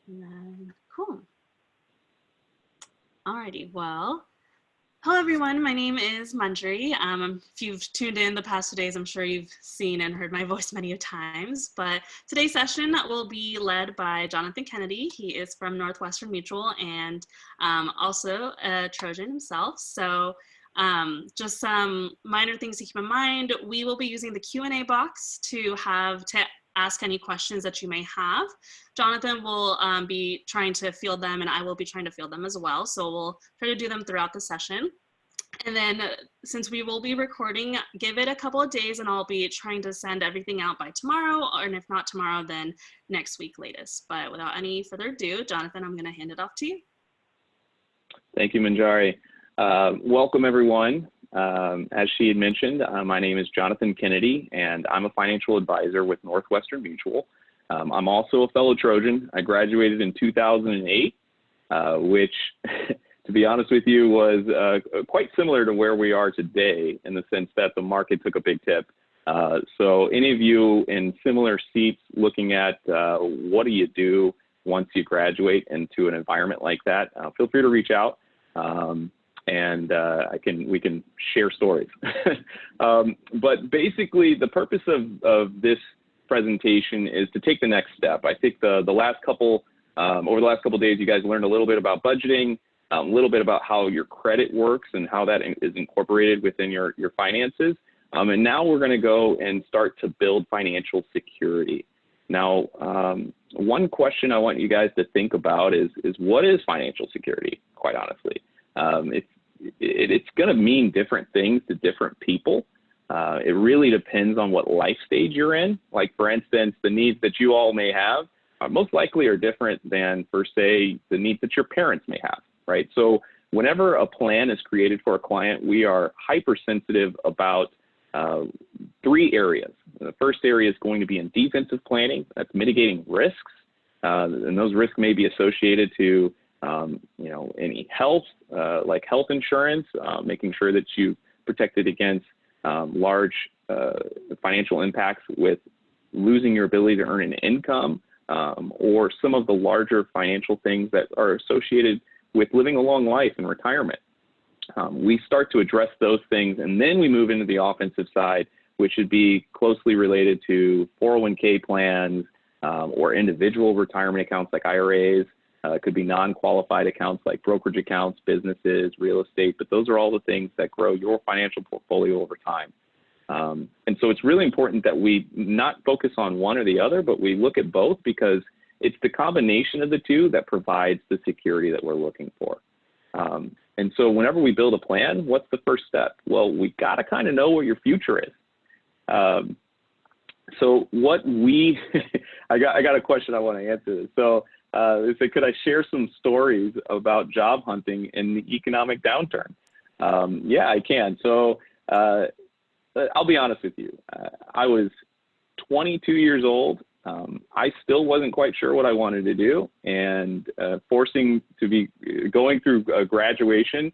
Cool. Alrighty, well, hello everyone, my name is Manjari. If you've tuned in the past 2 days, I'm sure you've seen and heard my voice many times, but today's session will be led by Jonathan Kennedy. He is from Northwestern Mutual and also a Trojan himself. So just some minor things to keep in mind. We will be using the Q&A box to ask any questions that you may have. Jonathan will be trying to field them, and I will be trying to field them as well. So we'll try to do them throughout the session. And then since we will be recording, give it a couple of days and I'll be trying to send everything out by tomorrow, and if not tomorrow, then next week latest. But without any further ado, Jonathan, I'm gonna hand it off to you. Thank you, Manjari. Welcome everyone. As she had mentioned, my name is Jonathan Kennedy, and I'm a financial advisor with Northwestern Mutual. I'm also a fellow Trojan. I graduated in 2008, which, to be honest with you, was quite similar to where we are today in the sense that the market took a big tip. So any of you in similar seats looking at what do you do once you graduate into an environment like that, feel free to reach out. And we can share stories. But basically, the purpose of this presentation is to take the next step. I think over the last couple of days, you guys learned a little bit about budgeting, a little bit about how your credit works and how that is incorporated within your finances. And now we're going to go and start to build financial security. Now, one question I want you guys to think about is what is financial security, quite honestly? It's going to mean different things to different people. It really depends on what life stage you're in. Like, for instance, the needs that you all may have most likely are different than, per se, the needs that your parents may have, right? So whenever a plan is created for a client, we are hypersensitive about 3 areas. The first area is going to be in defensive planning. That's mitigating risks. And those risks may be associated to any health, like health insurance, making sure that you protected against large financial impacts with losing your ability to earn an income, or some of the larger financial things that are associated with living a long life and retirement. We start to address those things, and then we move into the offensive side, which would be closely related to 401k plans or individual retirement accounts like IRAs. It could be non-qualified accounts like brokerage accounts, businesses, real estate, but those are all the things that grow your financial portfolio over time. And so it's really important that we not focus on one or the other, but we look at both, because it's the combination of the two that provides the security that we're looking for. And so whenever we build a plan, what's the first step? Well, we got to kind of know what your future is. So what I got a question I want to answer. So they said, could I share some stories about job hunting in the economic downturn? Yeah, I can. So I'll be honest with you. I was 22 years old. I still wasn't quite sure what I wanted to do, and going through graduation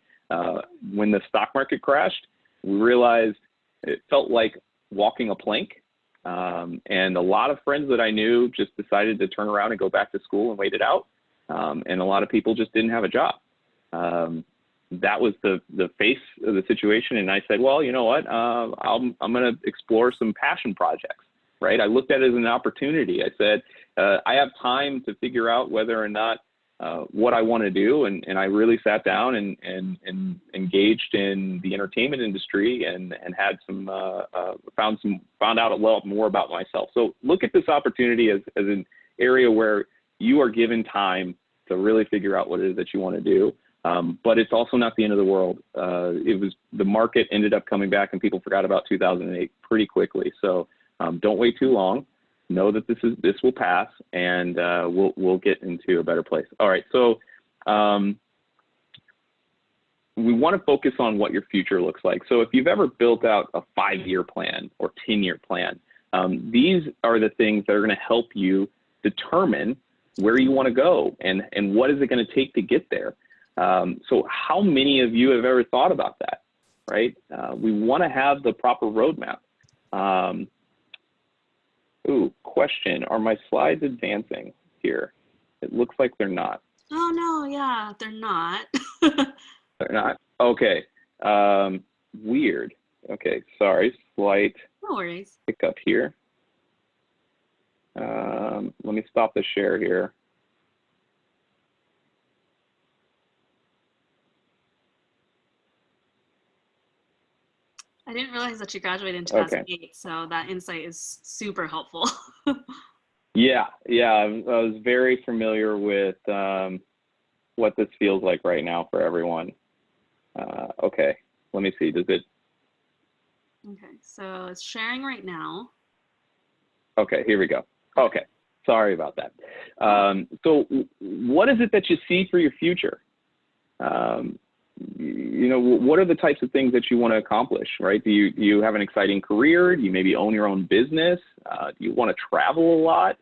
when the stock market crashed, we realized it felt like walking a plank. And a lot of friends that I knew just decided to turn around and go back to school and wait it out. And a lot of people just didn't have a job. That was the face of the situation. And I said, well, you know what? I'm going to explore some passion projects, right? I looked at it as an opportunity. I said, I have time to figure out whether or not what I want to do. And I really sat down and engaged in the entertainment industry and had found out a lot more about myself. So look at this opportunity as an area where you are given time to really figure out what it is that you want to do. But it's also not the end of the world. The market ended up coming back and people forgot about 2008 pretty quickly. So don't wait too long. Know that this will pass, and we'll get into a better place. All right, so we want to focus on what your future looks like. So if you've ever built out a 5-year plan or 10-year plan, these are the things that are going to help you determine where you want to go and what is it going to take to get there. So how many of you have ever thought about that, right? We want to have the proper roadmap. Question, are my slides advancing here? It It looks like they're not. Oh no, yeah, they're not. They're not. Okay. Weird. Okay, sorry. Slight No worries. hiccup here. Let me stop the share here. I didn't realize that you graduated in Okay. 2008, so that insight is super helpful. Yeah, I was very familiar with what this feels like right now for everyone. Okay, let me see. Does it? Okay, so it's sharing right now. Okay, here we go. Okay, sorry about that. So what is it that you see for your future? You know, what are the types of things that you want to accomplish, right? Do you have an exciting career? Do you maybe own your own business? Do you want to travel a lot?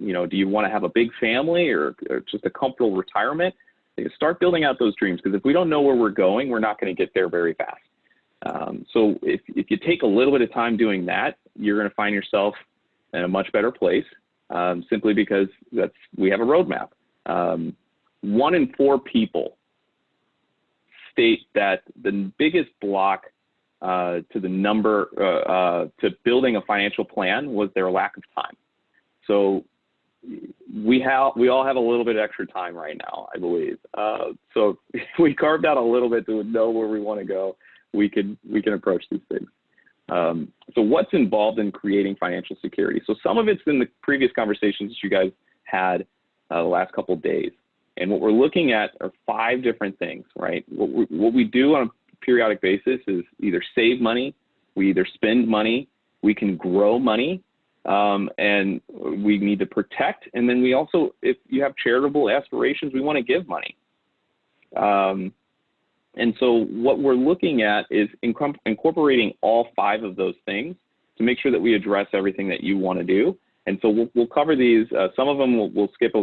You know, do you want to have a big family or just a comfortable retirement? You start building out those dreams, because if we don't know where we're going, we're not going to get there very fast. So if you take a little bit of time doing that, you're going to find yourself in a much better place, simply because we have a roadmap. 1 in 4 people state that the biggest block to building a financial plan was their lack of time. So we all have a little bit of extra time right now, I believe. So if we carved out a little bit to know where we want to go, we can approach these things. So what's involved in creating financial security? So some of it's in the previous conversations that you guys had the last couple of days. And what we're looking at are 5 different things, right? What we do on a periodic basis is either save money, we either spend money, we can grow money, and we need to protect. And then we also, if you have charitable aspirations, we want to give money. And so what we're looking at is incorporating all 5 of those things to make sure that we address everything that you want to do. And so we'll cover these. Some of them we'll skip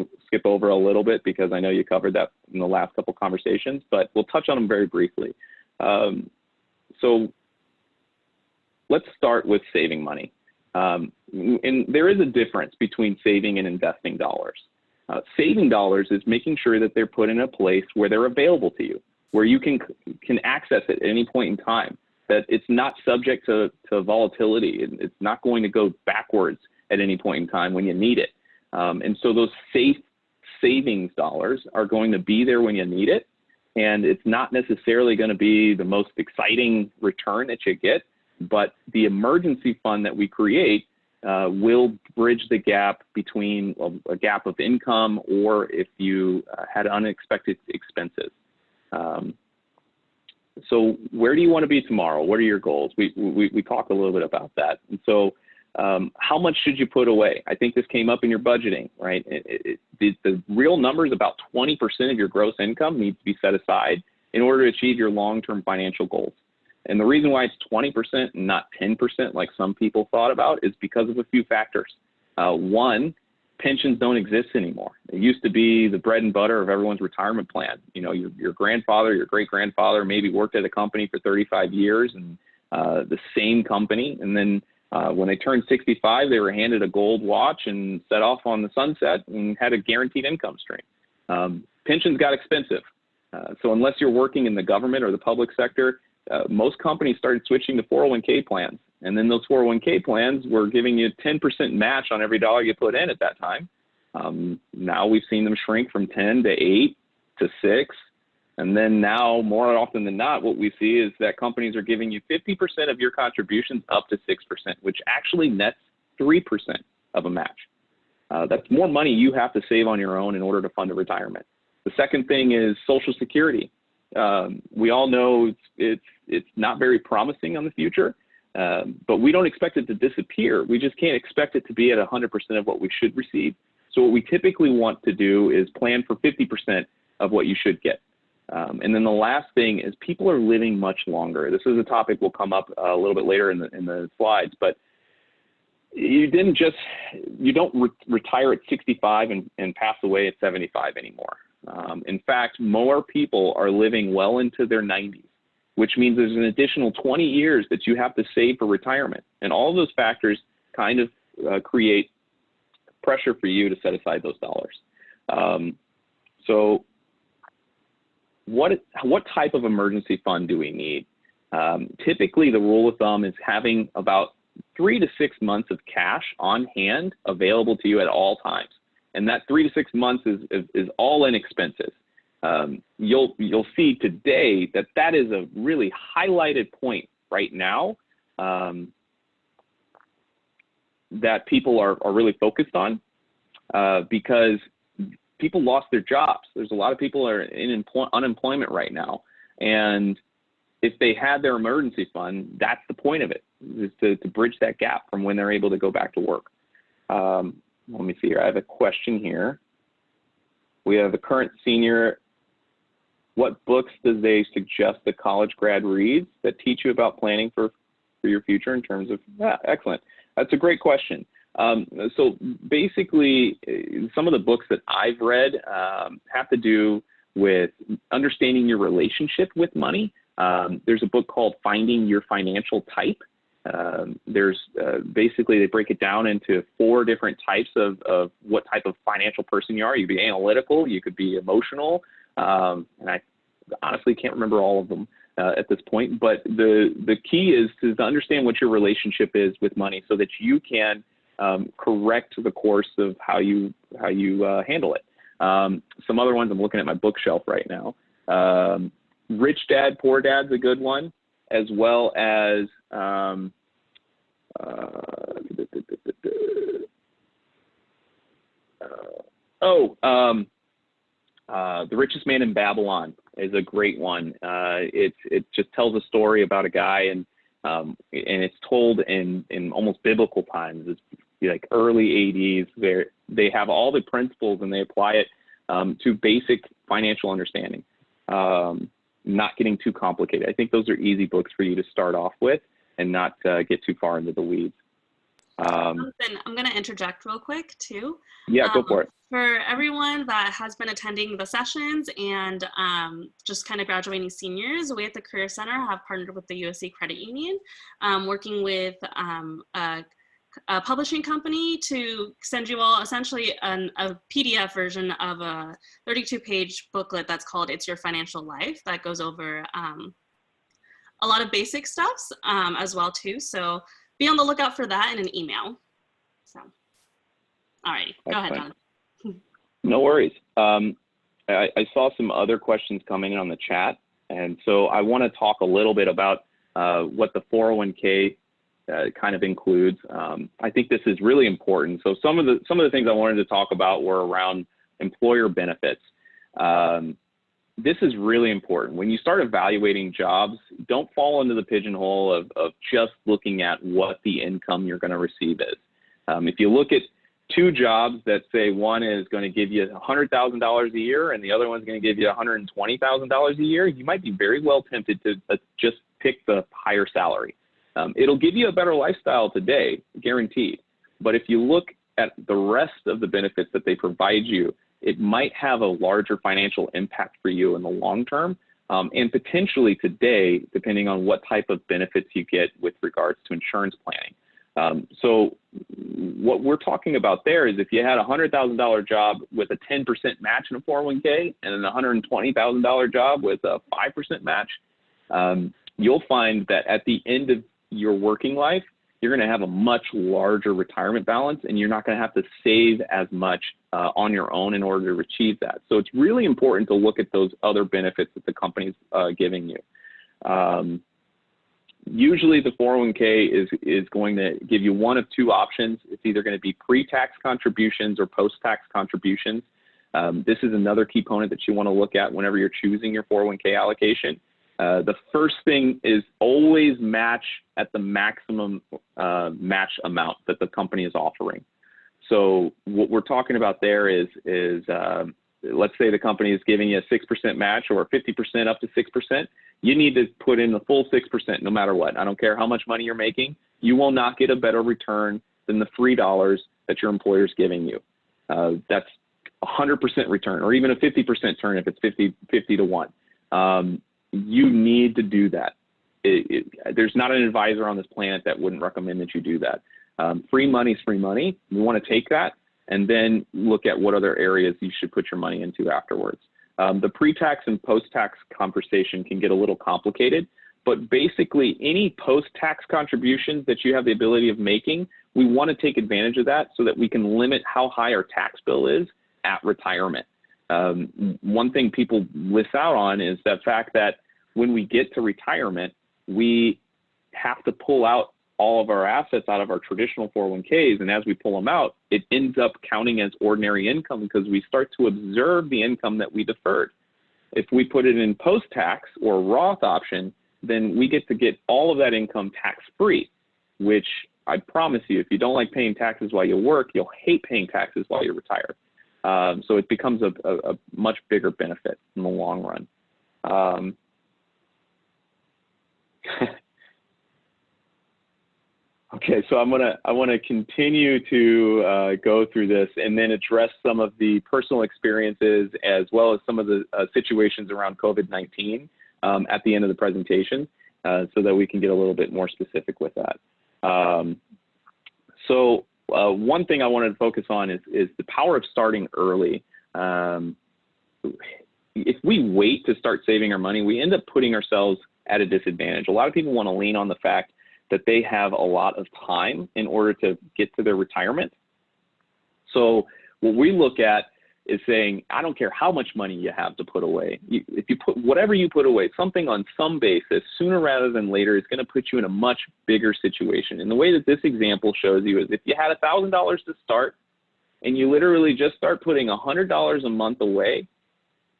over a little bit, because I know you covered that in the last couple conversations, but we'll touch on them very briefly. So let's start with saving money. And there is a difference between saving and investing dollars. Saving dollars is making sure that they're put in a place where they're available to you, where you can access it at any point in time, that it's not subject to volatility. It's not going to go backwards at any point in time when you need it. And so those safe savings dollars are going to be there when you need it. And it's not necessarily going to be the most exciting return that you get, but the emergency fund that we create will bridge the gap between a gap of income, or if you had unexpected expenses. So where do you want to be tomorrow? What are your goals? We talked a little bit about that. And so how much should you put away? I think this came up in your budgeting, right? The real number is about 20% of your gross income needs to be set aside in order to achieve your long-term financial goals. And the reason why it's 20% and not 10% like some people thought about is because of a few factors. One, pensions don't exist anymore. It used to be the bread and butter of everyone's retirement plan. You know, your grandfather, your great-grandfather maybe worked at a company for 35 years, and the same company, and then when they turned 65, they were handed a gold watch and set off on the sunset and had a guaranteed income stream. Pensions got expensive. So unless you're working in the government or the public sector, most companies started switching to 401k plans. And then those 401k plans were giving you 10% match on every dollar you put in at that time. Now we've seen them shrink from 10 to 8 to 6. And then now, more often than not, what we see is that companies are giving you 50% of your contributions up to 6%, which actually nets 3% of a match. That's more money you have to save on your own in order to fund a retirement. The second thing is Social Security. We all know it's not very promising on the future, but we don't expect it to disappear. We just can't expect it to be at 100% of what we should receive. So what we typically want to do is plan for 50% of what you should get. And then the last thing is people are living much longer. This is a topic will come up a little bit later in the slides, but you don't retire at 65 and pass away at 75 anymore. In fact, more people are living well into their 90s, which means there's an additional 20 years that you have to save for retirement. And all of those factors kind of create pressure for you to set aside those dollars. So what type of emergency fund do we need? Typically, the rule of thumb is having about 3 to 6 months of cash on hand available to you at all times. And that 3 to 6 months is all in expenses. You'll see today that that is a really highlighted point right now that people are really focused on because people lost their jobs. There's a lot of people are in unemployment right now. And if they had their emergency fund, that's the point of it, is to bridge that gap from when they're able to go back to work. Let me see here. I have a question here. We have a current senior. What books does they suggest the college grad reads that teach you about planning for your future in terms of, excellent. That's a great question. So basically, some of the books that I've read have to do with understanding your relationship with money. There's a book called Finding Your Financial Type. There's basically, they break it down into 4 different types of what type of financial person you are. You could be analytical, you could be emotional, and I honestly can't remember all of them at this point, but the key is to understand what your relationship is with money so that you can correct the course of how you handle it. Some other ones, I'm looking at my bookshelf right now. Rich Dad, Poor Dad's a good one, as well as The Richest Man in Babylon is a great one. It just tells a story about a guy, and it's told in almost biblical times. It's like early 80s. They have all the principles and they apply it to basic financial understanding. Not getting too complicated. I think those are easy books for you to start off with and not get too far into the weeds. I'm going to interject real quick too. Yeah, go for it. For everyone that has been attending the sessions and just kind of graduating seniors, we at the Career Center have partnered with the USC Credit Union, working with a publishing company to send you all essentially a PDF version of a 32-page booklet that's called It's Your Financial Life, that goes over a lot of basic stuffs as well too. So be on the lookout for that in an email. So, all right, go ahead, Don. No worries. I saw some other questions coming in on the chat, and so I want to talk a little bit about what the 401k kind of includes. I think this is really important. So some of the things I wanted to talk about were around employer benefits. This is really important. When you start evaluating jobs, don't fall into the pigeonhole of just looking at what the income you're going to receive is. If you look at 2 jobs that say one is going to give you $100,000 a year and the other one's going to give you $120,000 a year, you might be very well tempted to just pick the higher salary. It'll give you a better lifestyle today, guaranteed. But if you look at the rest of the benefits that they provide you, it might have a larger financial impact for you in the long term, and potentially today, depending on what type of benefits you get with regards to insurance planning. So what we're talking about there is if you had a $100,000 job with a 10% match in a 401k and a $120,000 job with a 5% match, you'll find that at the end of your working life, you're going to have a much larger retirement balance, and you're not going to have to save as much on your own in order to achieve that. So it's really important to look at those other benefits that the company's giving you. Usually the 401k is going to give you one of 2 options. It's either going to be pre-tax contributions or post-tax contributions. This is another key component that you want to look at whenever you're choosing your 401k allocation. The first thing is always match at the maximum match amount that the company is offering. So what we're talking about there is let's say the company is giving you a 6% match or 50% up to 6%. You need to put in the full 6% no matter what. I don't care how much money you're making. You will not get a better return than the $3 that your employer is giving you. That's 100% return, or even a 50% turn if it's 50 to 1. You need to do that. There's not an advisor on this planet that wouldn't recommend that you do that. Free money is free money. You want to take that. and then look at what other areas you should put your money into afterwards. The pre-tax and post-tax conversation can get a little complicated, but basically any post-tax contributions that you have the ability of making, we want to take advantage of that so that we can limit how high our tax bill is at retirement. One thing people miss out on is the fact that when we get to retirement, we have to pull out all of our assets out of our traditional 401ks, and as we pull them out, it ends up counting as ordinary income because we start to observe the income that we deferred. If we put it in post-tax or Roth option, then we get to get all of that income tax-free, which I promise you, if you don't like paying taxes while you work, you'll hate paying taxes while you're retired. So it becomes a much bigger benefit in the long run. Okay, so I want to continue to go through this and then address some of the personal experiences as well as some of the situations around COVID-19 at the end of the presentation, so that we can get a little bit more specific with that. One thing I wanted to focus on is the power of starting early. If we wait to start saving our money, we end up putting ourselves at a disadvantage. A lot of people want to lean on the fact that they have a lot of time in order to get to their retirement. So what we look at is saying, I don't care how much money you have to put away. If you put whatever you put away, something on some basis, sooner rather than later, is going to put you in a much bigger situation. And the way that this example shows you is if you had $1,000 to start and you literally just start putting $100 a month away,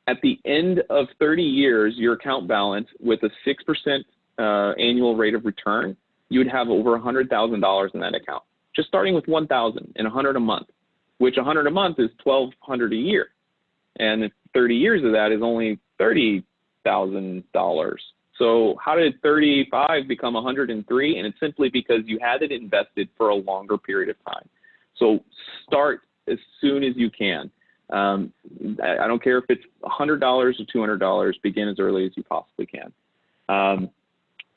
at the end of 30 years, your account balance with a 6% annual rate of return, you would have over $100,000 in that account, just starting with $1,000 and $100 a month, which $100 a month is $1,200 a year. And 30 years of that is only $30,000. So how did 35 become 103? And it's simply because you had it invested for a longer period of time. So start as soon as you can. I don't care if it's $100 or $200, begin as early as you possibly can.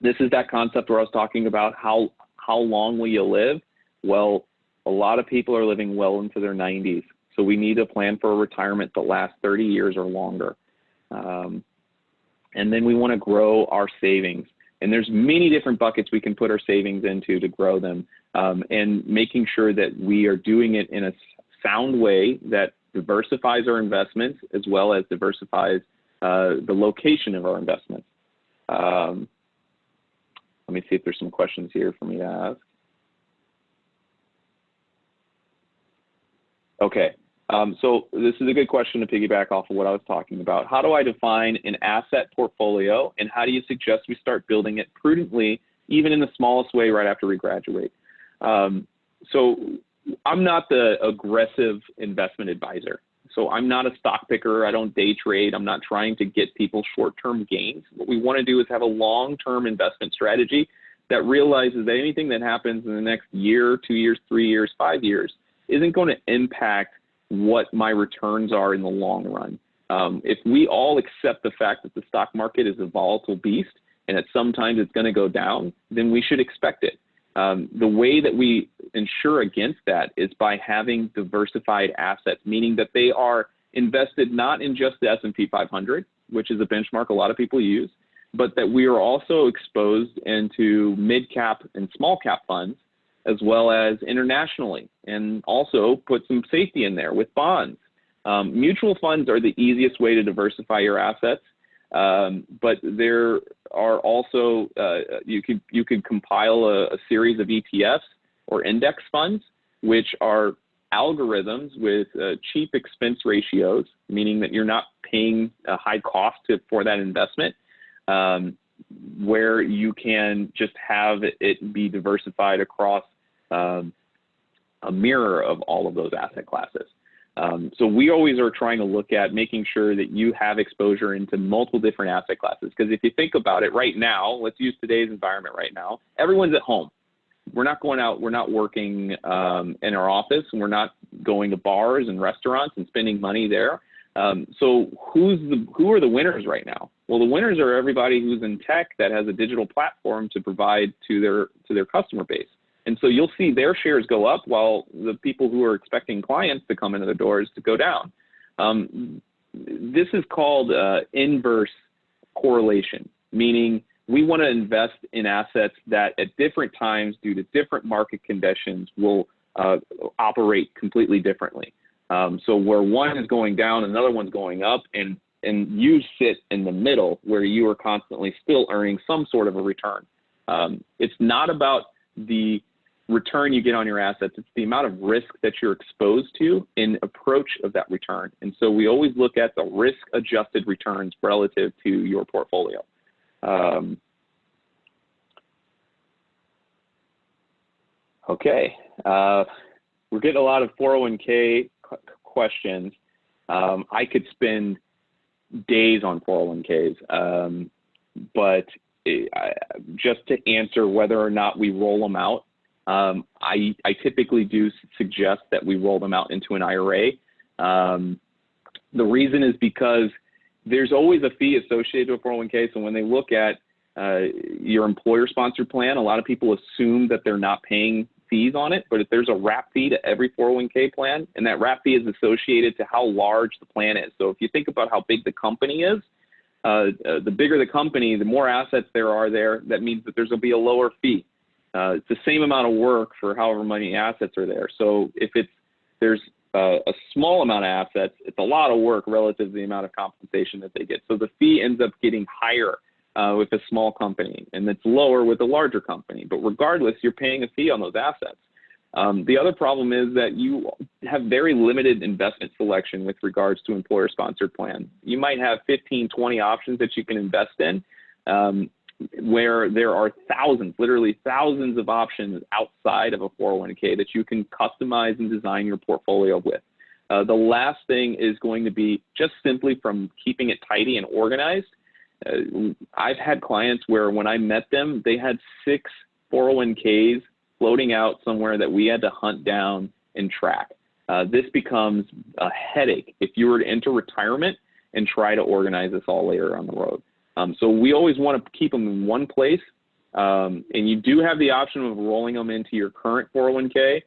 This is that concept where I was talking about how long will you live? Well, a lot of people are living well into their 90s. So we need to plan for a retirement that lasts 30 years or longer. And then we want to grow our savings. And there's many different buckets we can put our savings into to grow them, and making sure that we are doing it in a sound way that diversifies our investments as well as diversifies the location of our investments. Let me see if there's some questions here for me to ask. Okay, so this is a good question to piggyback off of what I was talking about. How do I define an asset portfolio, and how do you suggest we start building it prudently, even in the smallest way right after we graduate? So I'm not the aggressive investment advisor. So I'm not a stock picker. I don't day trade. I'm not trying to get people short-term gains. What we want to do is have a long-term investment strategy that realizes that anything that happens in the next year, 2 years, 3 years, 5 years isn't going to impact what my returns are in the long run. If we all accept the fact that the stock market is a volatile beast and that sometimes it's going to go down, then we should expect it. The way that we ensure against that is by having diversified assets, meaning that they are invested not in just the S&P 500, which is a benchmark a lot of people use, but that we are also exposed into mid-cap and small-cap funds, as well as internationally, and also put some safety in there with bonds. Mutual funds are the easiest way to diversify your assets. But there are also, you could compile a series of ETFs or index funds, which are algorithms with cheap expense ratios, meaning that you're not paying a high cost for that investment, where you can just have it be diversified across a mirror of all of those asset classes. So we always are trying to look at making sure that you have exposure into multiple different asset classes. Because if you think about it right now, let's use today's environment right now, everyone's at home. We're not going out, we're not working in our office, and we're not going to bars and restaurants and spending money there. So who are the winners right now? Well, the winners are everybody who's in tech that has a digital platform to provide to their customer base. And so you'll see their shares go up while the people who are expecting clients to come into the doors to go down. This is called inverse correlation, meaning we want to invest in assets that at different times, due to different market conditions, will operate completely differently. So where one is going down, another one's going up, and you sit in the middle where you are constantly still earning some sort of a return. It's not about the return you get on your assets, it's the amount of risk that you're exposed to in approach of that return. And so we always look at the risk-adjusted returns relative to your portfolio. Okay, we're getting a lot of 401k questions. I could spend days on 401ks, but just to answer whether or not we roll them out, I typically do suggest that we roll them out into an IRA. The reason is because there's always a fee associated with 401k. So when they look at your employer-sponsored plan, a lot of people assume that they're not paying fees on it, but if there's a wrap fee to every 401k plan, and that wrap fee is associated to how large the plan is. So if you think about how big the company is, the bigger the company, the more assets there are there, that means that there's going to be a lower fee. It's the same amount of work for however many assets are there. So if there's a small amount of assets, it's a lot of work relative to the amount of compensation that they get. So the fee ends up getting higher with a small company, and it's lower with a larger company. But regardless, you're paying a fee on those assets. The other problem is that you have very limited investment selection with regards to employer-sponsored plans. You might have 15, 20 options that you can invest in, where there are thousands, literally thousands of options outside of a 401k that you can customize and design your portfolio with. The last thing is going to be just simply from keeping it tidy and organized. I've had clients where when I met them, they had 6 401ks floating out somewhere that we had to hunt down and track. This becomes a headache if you were to enter retirement and try to organize this all later on the road. So we always want to keep them in one place, and you do have the option of rolling them into your current 401k,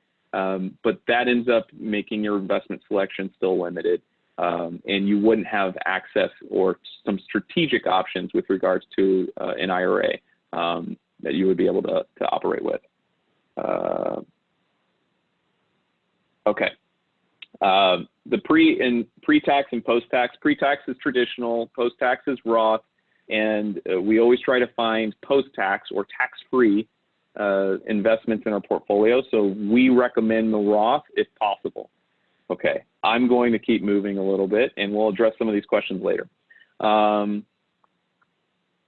but that ends up making your investment selection still limited, and you wouldn't have access or some strategic options with regards to an IRA that you would be able to operate with. Okay. The pre-tax and post-tax. Pre-tax is traditional, post-tax is Roth, and we always try to find post-tax or tax-free investments in our portfolio. So we recommend the Roth if possible. Okay, I'm going to keep moving a little bit, and we'll address some of these questions later.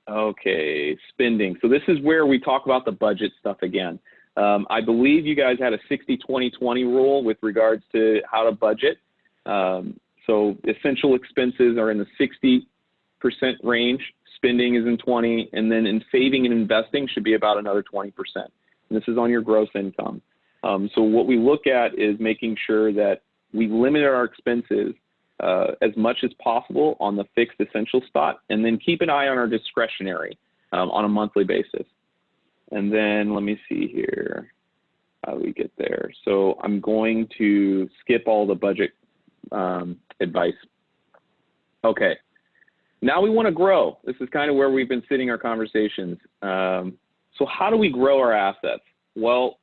Okay, spending. So this is where we talk about the budget stuff again. I believe you guys had a 60-20-20 rule with regards to how to budget. So essential expenses are in the 60% range, spending is in 20, and then in saving and investing should be about another 20%. And this is on your gross income. So what we look at is making sure that we limit our expenses as much as possible on the fixed essential spot, and then keep an eye on our discretionary on a monthly basis. And then let me see here how we get there. So I'm going to skip all the budget advice. Okay, now we want to grow. This is kind of where we've been sitting our conversations. So how do we grow our assets? Well,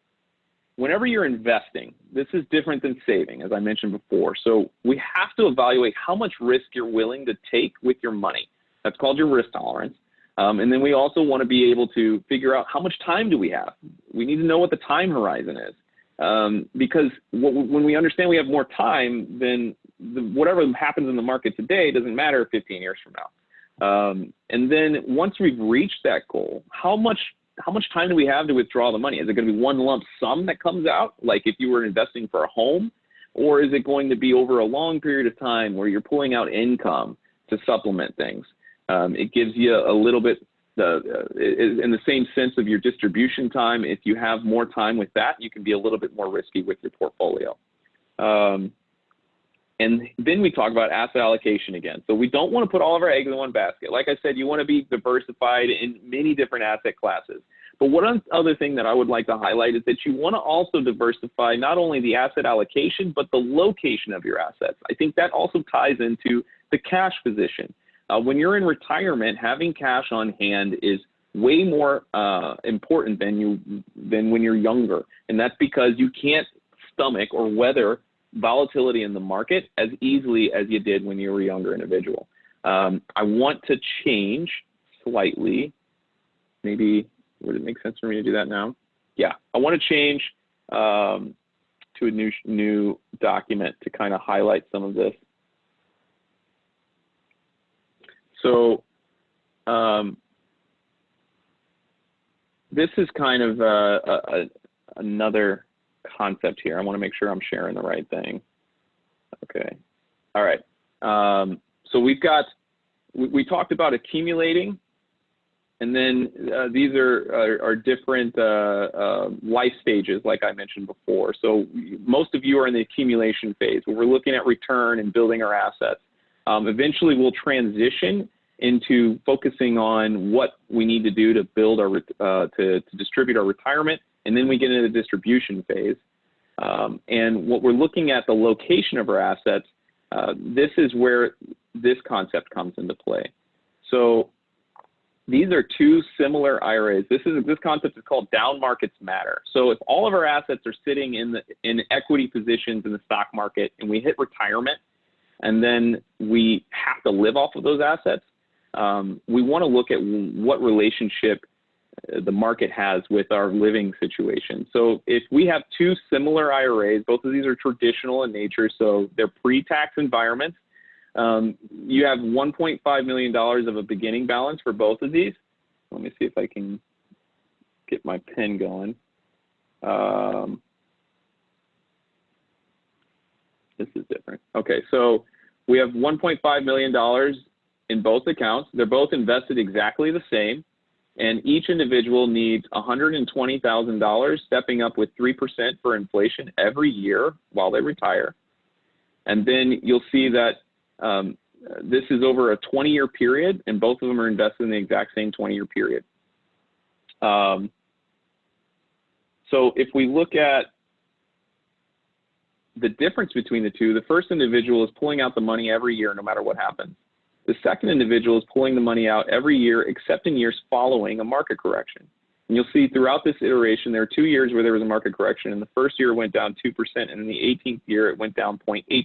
whenever you're investing, this is different than saving, as I mentioned before. So we have to evaluate how much risk you're willing to take with your money. That's called your risk tolerance. And then we also want to be able to figure out how much time do we have. We need to know what the time horizon is. Because when we understand we have more time, then whatever happens in the market today doesn't matter 15 years from now. And then once we've reached that goal, how much time do we have to withdraw the money? Is it going to be one lump sum that comes out, like if you were investing for a home? Or is it going to be over a long period of time where you're pulling out income to supplement things? It gives you a little bit, in the same sense of your distribution time. If you have more time with that, you can be a little bit more risky with your portfolio. And then we talk about asset allocation again. So we don't want to put all of our eggs in one basket. Like I said, you want to be diversified in many different asset classes. But one other thing that I would like to highlight is that you want to also diversify not only the asset allocation, but the location of your assets. I think that also ties into the cash position. When you're in retirement, having cash on hand is way more important than when you're younger. And that's because you can't stomach or weather volatility in the market as easily as you did when you were a younger individual. I want to change slightly. Maybe, would it make sense for me to do that now? Yeah, I want to change to a new document to kind of highlight some of this. So this is kind of another concept here. I want to make sure I'm sharing the right thing. Okay. All right. So we talked about accumulating, and then these are different life stages, like I mentioned before. So most of you are in the accumulation phase, where we're looking at return and building our assets. Eventually, we'll transition into focusing on what we need to do to build our to distribute our retirement, and then we get into the distribution phase. And what we're looking at, the location of our assets, this is where this concept comes into play. So these are two similar IRAs. This concept is called down markets matter. So if all of our assets are sitting in equity positions in the stock market, and we hit retirement, and then we have to live off of those assets, we want to look at what relationship the market has with our living situation. So if we have two similar IRAs, both of these are traditional in nature, so they're pre-tax environments. You have $1.5 million of a beginning balance for both of these. Let me see if I can get my pen going. This is different. Okay, so we have $1.5 million in both accounts. They're both invested exactly the same, and each individual needs $120,000, stepping up with 3% for inflation every year while they retire. And then you'll see that this is over a 20-year period, and both of them are invested in the exact same 20-year period. So if we look at the difference between the two, the first individual is pulling out the money every year no matter what happens. The second individual is pulling the money out every year except in years following a market correction. And you'll see throughout this iteration, there are 2 years where there was a market correction. In the first year, it went down 2%, and in the 18th year, it went down 0.8%.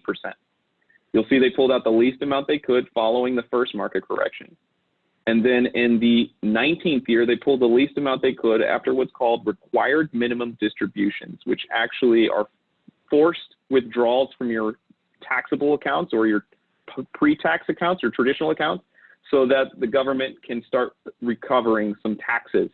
You'll see they pulled out the least amount they could following the first market correction. And then in the 19th year, they pulled the least amount they could after what's called required minimum distributions, which actually are forced withdrawals from your taxable accounts or your pre-tax accounts or traditional accounts, so that the government can start recovering some taxes.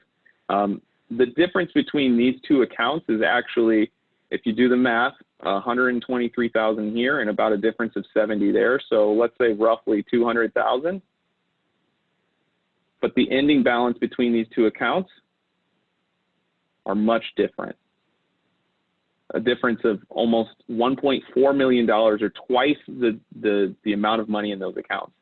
The difference between these two accounts is actually, if you do the math, 123,000 here and about a difference of 70 there. So let's say roughly 200,000. But the ending balance between these two accounts are much different. A difference of almost $1.4 million, or twice the amount of money in those accounts.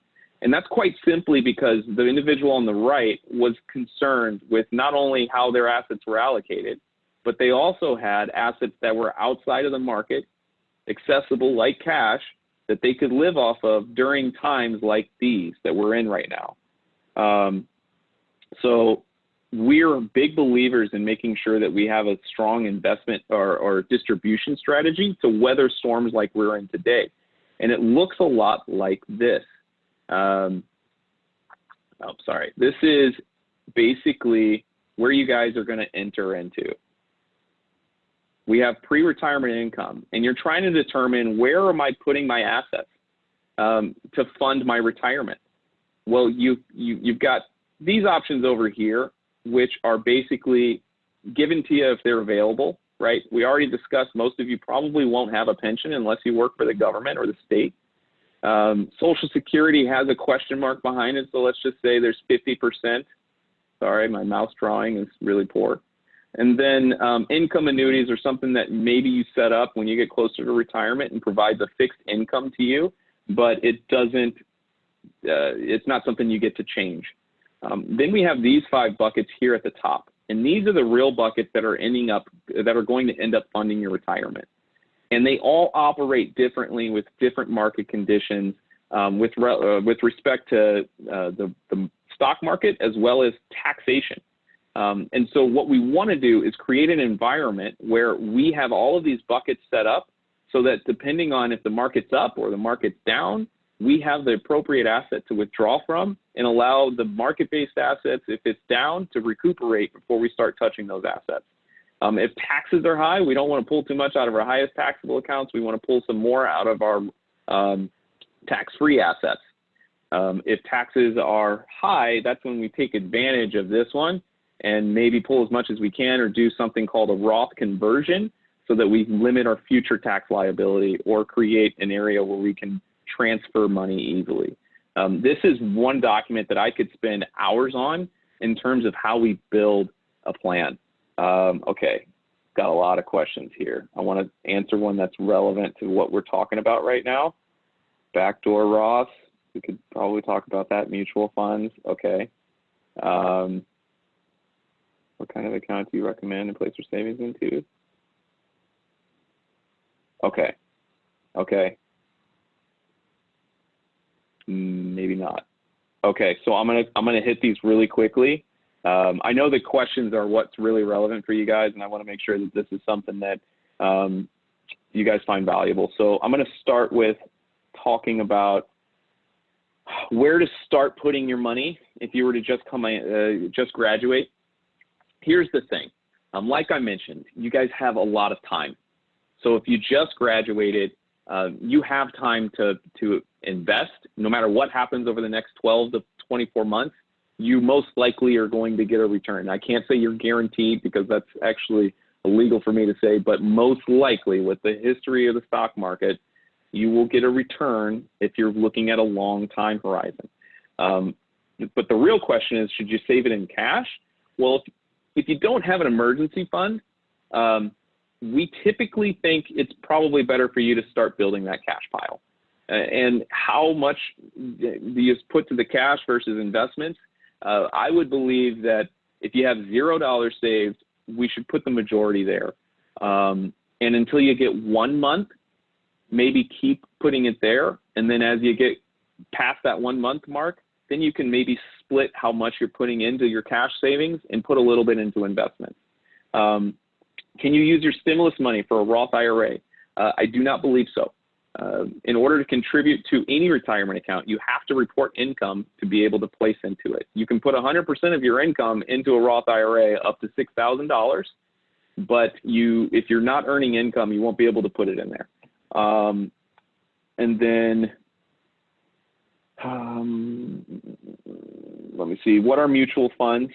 And that's quite simply because the individual on the right was concerned with not only how their assets were allocated, but they also had assets that were outside of the market, accessible like cash, that they could live off of during times like these that we're in right now. So we're big believers in making sure that we have a strong investment or distribution strategy to weather storms like we're in today. And it looks a lot like this. This is basically where you guys are going to enter into. We have pre-retirement income, and you're trying to determine, where am I putting my assets to fund my retirement? Well, you've got these options over here, which are basically given to you if they're available, right? We already discussed most of you probably won't have a pension unless you work for the government or the state. Social Security has a question mark behind it, so let's just say there's 50%. Sorry, my mouse drawing is really poor. And then income annuities are something that maybe you set up when you get closer to retirement and provides a fixed income to you, but it doesn't, it's not something you get to change. Then we have these 5 buckets here at the top. And these are the real buckets that are going to end up funding your retirement. And they all operate differently with different market conditions with respect to the stock market as well as taxation. And so what we want to do is create an environment where we have all of these buckets set up so that depending on if the market's up or the market's down, we have the appropriate asset to withdraw from and allow the market-based assets, if it's down, to recuperate before we start touching those assets. If taxes are high, we don't want to pull too much out of our highest taxable accounts. We want to pull some more out of our tax-free assets. If taxes are high, that's when we take advantage of this one and maybe pull as much as we can or do something called a Roth conversion so that we limit our future tax liability or create an area where we can transfer money easily. This is one document that I could spend hours on in terms of how we build a plan. Okay, got a lot of questions here. I want to answer one that's relevant to what we're talking about right now. Backdoor Roth, we could probably talk about that. Mutual funds, okay. What kind of account do you recommend to place your savings into? Okay, okay. Maybe not. Okay, so I'm gonna hit these really quickly. I know the questions are what's really relevant for you guys, and I want to make sure that this is something that you guys find valuable. So I'm going to start with talking about where to start putting your money if you were to just graduate. Here's the thing. Like I mentioned, you guys have a lot of time. So if you just graduated, you have time to invest. No matter what happens over the next 12 to 24 months, you most likely are going to get a return. I can't say you're guaranteed because that's actually illegal for me to say, but most likely with the history of the stock market, you will get a return if you're looking at a long time horizon. But the real question is, should you save it in cash? Well, if you don't have an emergency fund, we typically think it's probably better for you to start building that cash pile. And how much do you put to the cash versus investments? I would believe that if you have $0 saved, we should put the majority there. And until you get 1 month, maybe keep putting it there. And then as you get past that 1 month mark, then you can maybe split how much you're putting into your cash savings and put a little bit into investments. Can you use your stimulus money for a Roth IRA? I do not believe so. In order to contribute to any retirement account, you have to report income to be able to place into it. You can put 100% of your income into a Roth IRA up to $6,000, but if you're not earning income, you won't be able to put it in there. And then, let me see, what are mutual funds?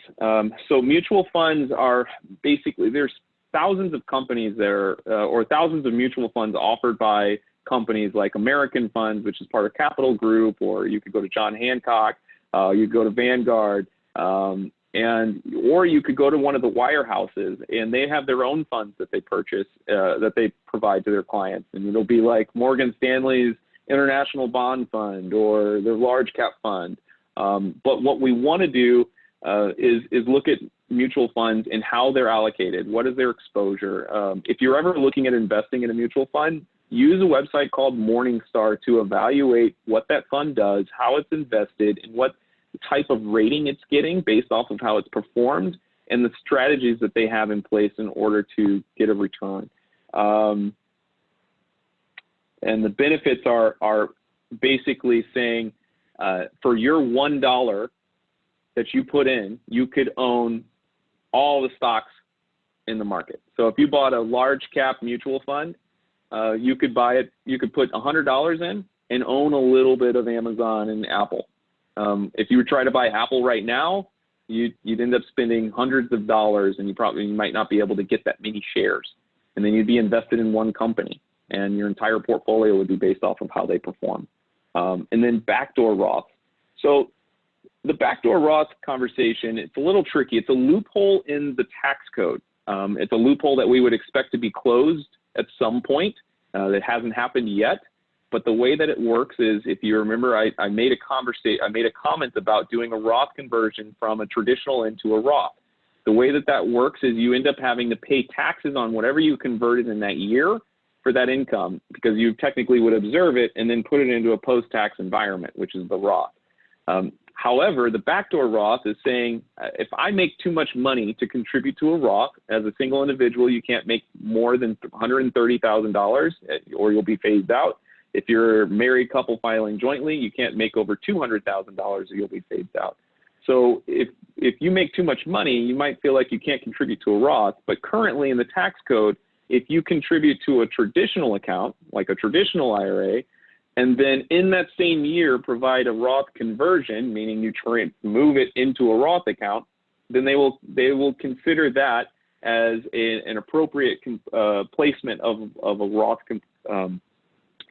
So mutual funds are basically, there's thousands of companies there, or thousands of mutual funds offered by companies like American Funds, which is part of Capital Group, or you could go to John Hancock, you go to Vanguard, or you could go to one of the wirehouses, and they have their own funds that they purchase, that they provide to their clients. And it'll be like Morgan Stanley's International Bond Fund or their large cap fund. But what we want to do is look at mutual funds and how they're allocated. What is their exposure? If you're ever looking at investing in a mutual fund, use a website called Morningstar to evaluate what that fund does, how it's invested, and what type of rating it's getting based off of how it's performed and the strategies that they have in place in order to get a return. And the benefits are basically saying for your $1 that you put in, you could own all the stocks in the market. So if you bought a large cap mutual fund, you could buy it, you could put $100 in and own a little bit of Amazon and Apple. If you were trying to buy Apple right now, you'd end up spending hundreds of dollars, and you might not be able to get that many shares. And then you'd be invested in one company, and your entire portfolio would be based off of how they perform. And then backdoor Roth. So the backdoor Roth conversation, it's a little tricky. It's a loophole in the tax code. It's a loophole that we would expect to be closed at some point. That hasn't happened yet. But the way that it works is, if you remember, I made a comment about doing a Roth conversion from a traditional into a Roth. The way that that works is you end up having to pay taxes on whatever you converted in that year for that income, because you technically would observe it and then put it into a post-tax environment, which is the Roth. However, the backdoor Roth is saying, if I make too much money to contribute to a Roth, as a single individual, you can't make more than $130,000 or you'll be phased out. If you're a married couple filing jointly, you can't make over $200,000 or you'll be phased out. So if you make too much money, you might feel like you can't contribute to a Roth, but currently in the tax code, if you contribute to a traditional account, like a traditional IRA, and then in that same year provide a Roth conversion, meaning you move it into a Roth account, then they will consider that as an appropriate placement of a Roth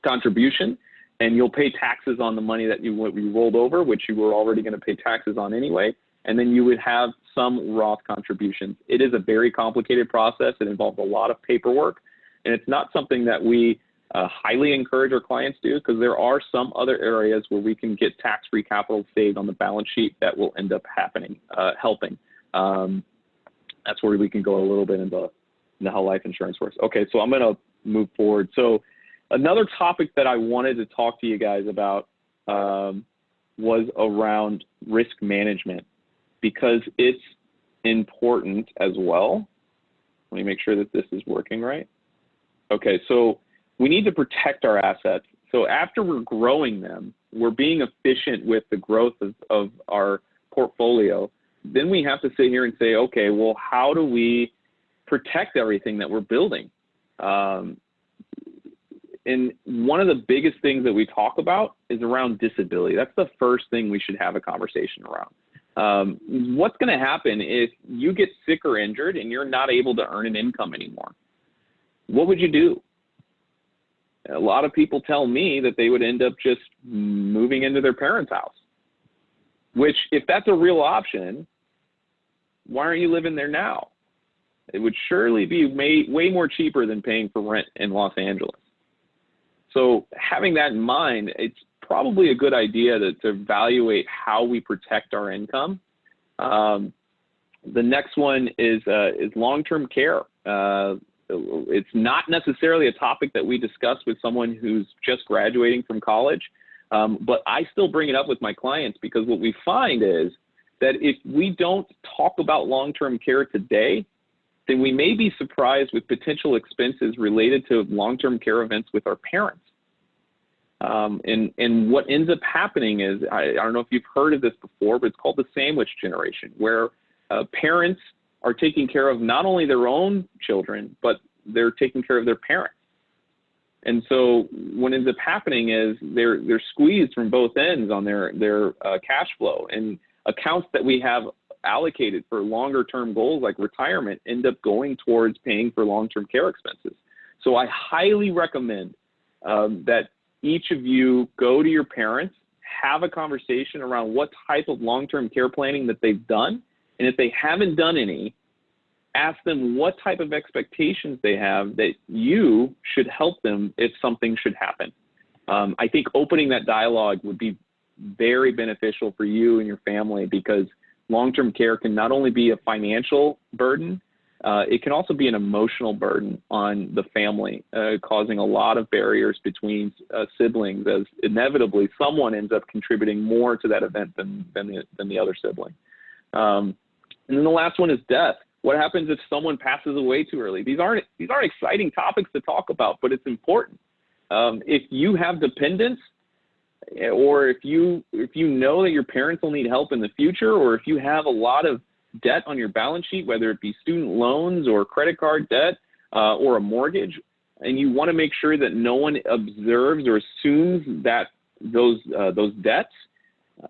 contribution, and you'll pay taxes on the money that you rolled over, which you were already going to pay taxes on anyway, and then you would have some Roth contributions. It is a very complicated process. It involves a lot of paperwork, and it's not something that we highly encourage our clients to do, because there are some other areas where we can get tax-free capital saved on the balance sheet that will end up helping. That's where we can go a little bit into how life insurance works. Okay, so I'm going to move forward. So another topic that I wanted to talk to you guys about was around risk management, because it's important as well. Let me make sure that this is working right. Okay, so we need to protect our assets. So after we're growing them, we're being efficient with the growth of our portfolio. Then we have to sit here and say, okay, well, how do we protect everything that we're building? And one of the biggest things that we talk about is around disability. That's the first thing we should have a conversation around. What's going to happen if you get sick or injured and you're not able to earn an income anymore? What would you do? A lot of people tell me that they would end up just moving into their parents' house, which, if that's a real option, why aren't you living there now? It would surely be way more cheaper than paying for rent in Los Angeles. So having that in mind, it's probably a good idea to evaluate how we protect our income. The next one is long-term care. It's not necessarily a topic that we discuss with someone who's just graduating from college, but I still bring it up with my clients, because what we find is that if we don't talk about long-term care today, then we may be surprised with potential expenses related to long-term care events with our parents. And what ends up happening is, I don't know if you've heard of this before, but it's called the sandwich generation, where parents are taking care of not only their own children, but they're taking care of their parents. And so what ends up happening is they're squeezed from both ends on their cash flow, and accounts that we have allocated for longer term goals like retirement end up going towards paying for long-term care expenses. So I highly recommend that each of you go to your parents, have a conversation around what type of long-term care planning that they've done. And if they haven't done any, ask them what type of expectations they have that you should help them if something should happen. I think opening that dialogue would be very beneficial for you and your family, because long-term care can not only be a financial burden, it can also be an emotional burden on the family, causing a lot of barriers between siblings, as inevitably someone ends up contributing more to that event than the other sibling. And then the last one is death. What happens if someone passes away too early? These aren't exciting topics to talk about, but it's important. If you have dependents, or if you know that your parents will need help in the future, or if you have a lot of debt on your balance sheet, whether it be student loans or credit card debt or a mortgage, and you want to make sure that no one observes or assumes that those debts,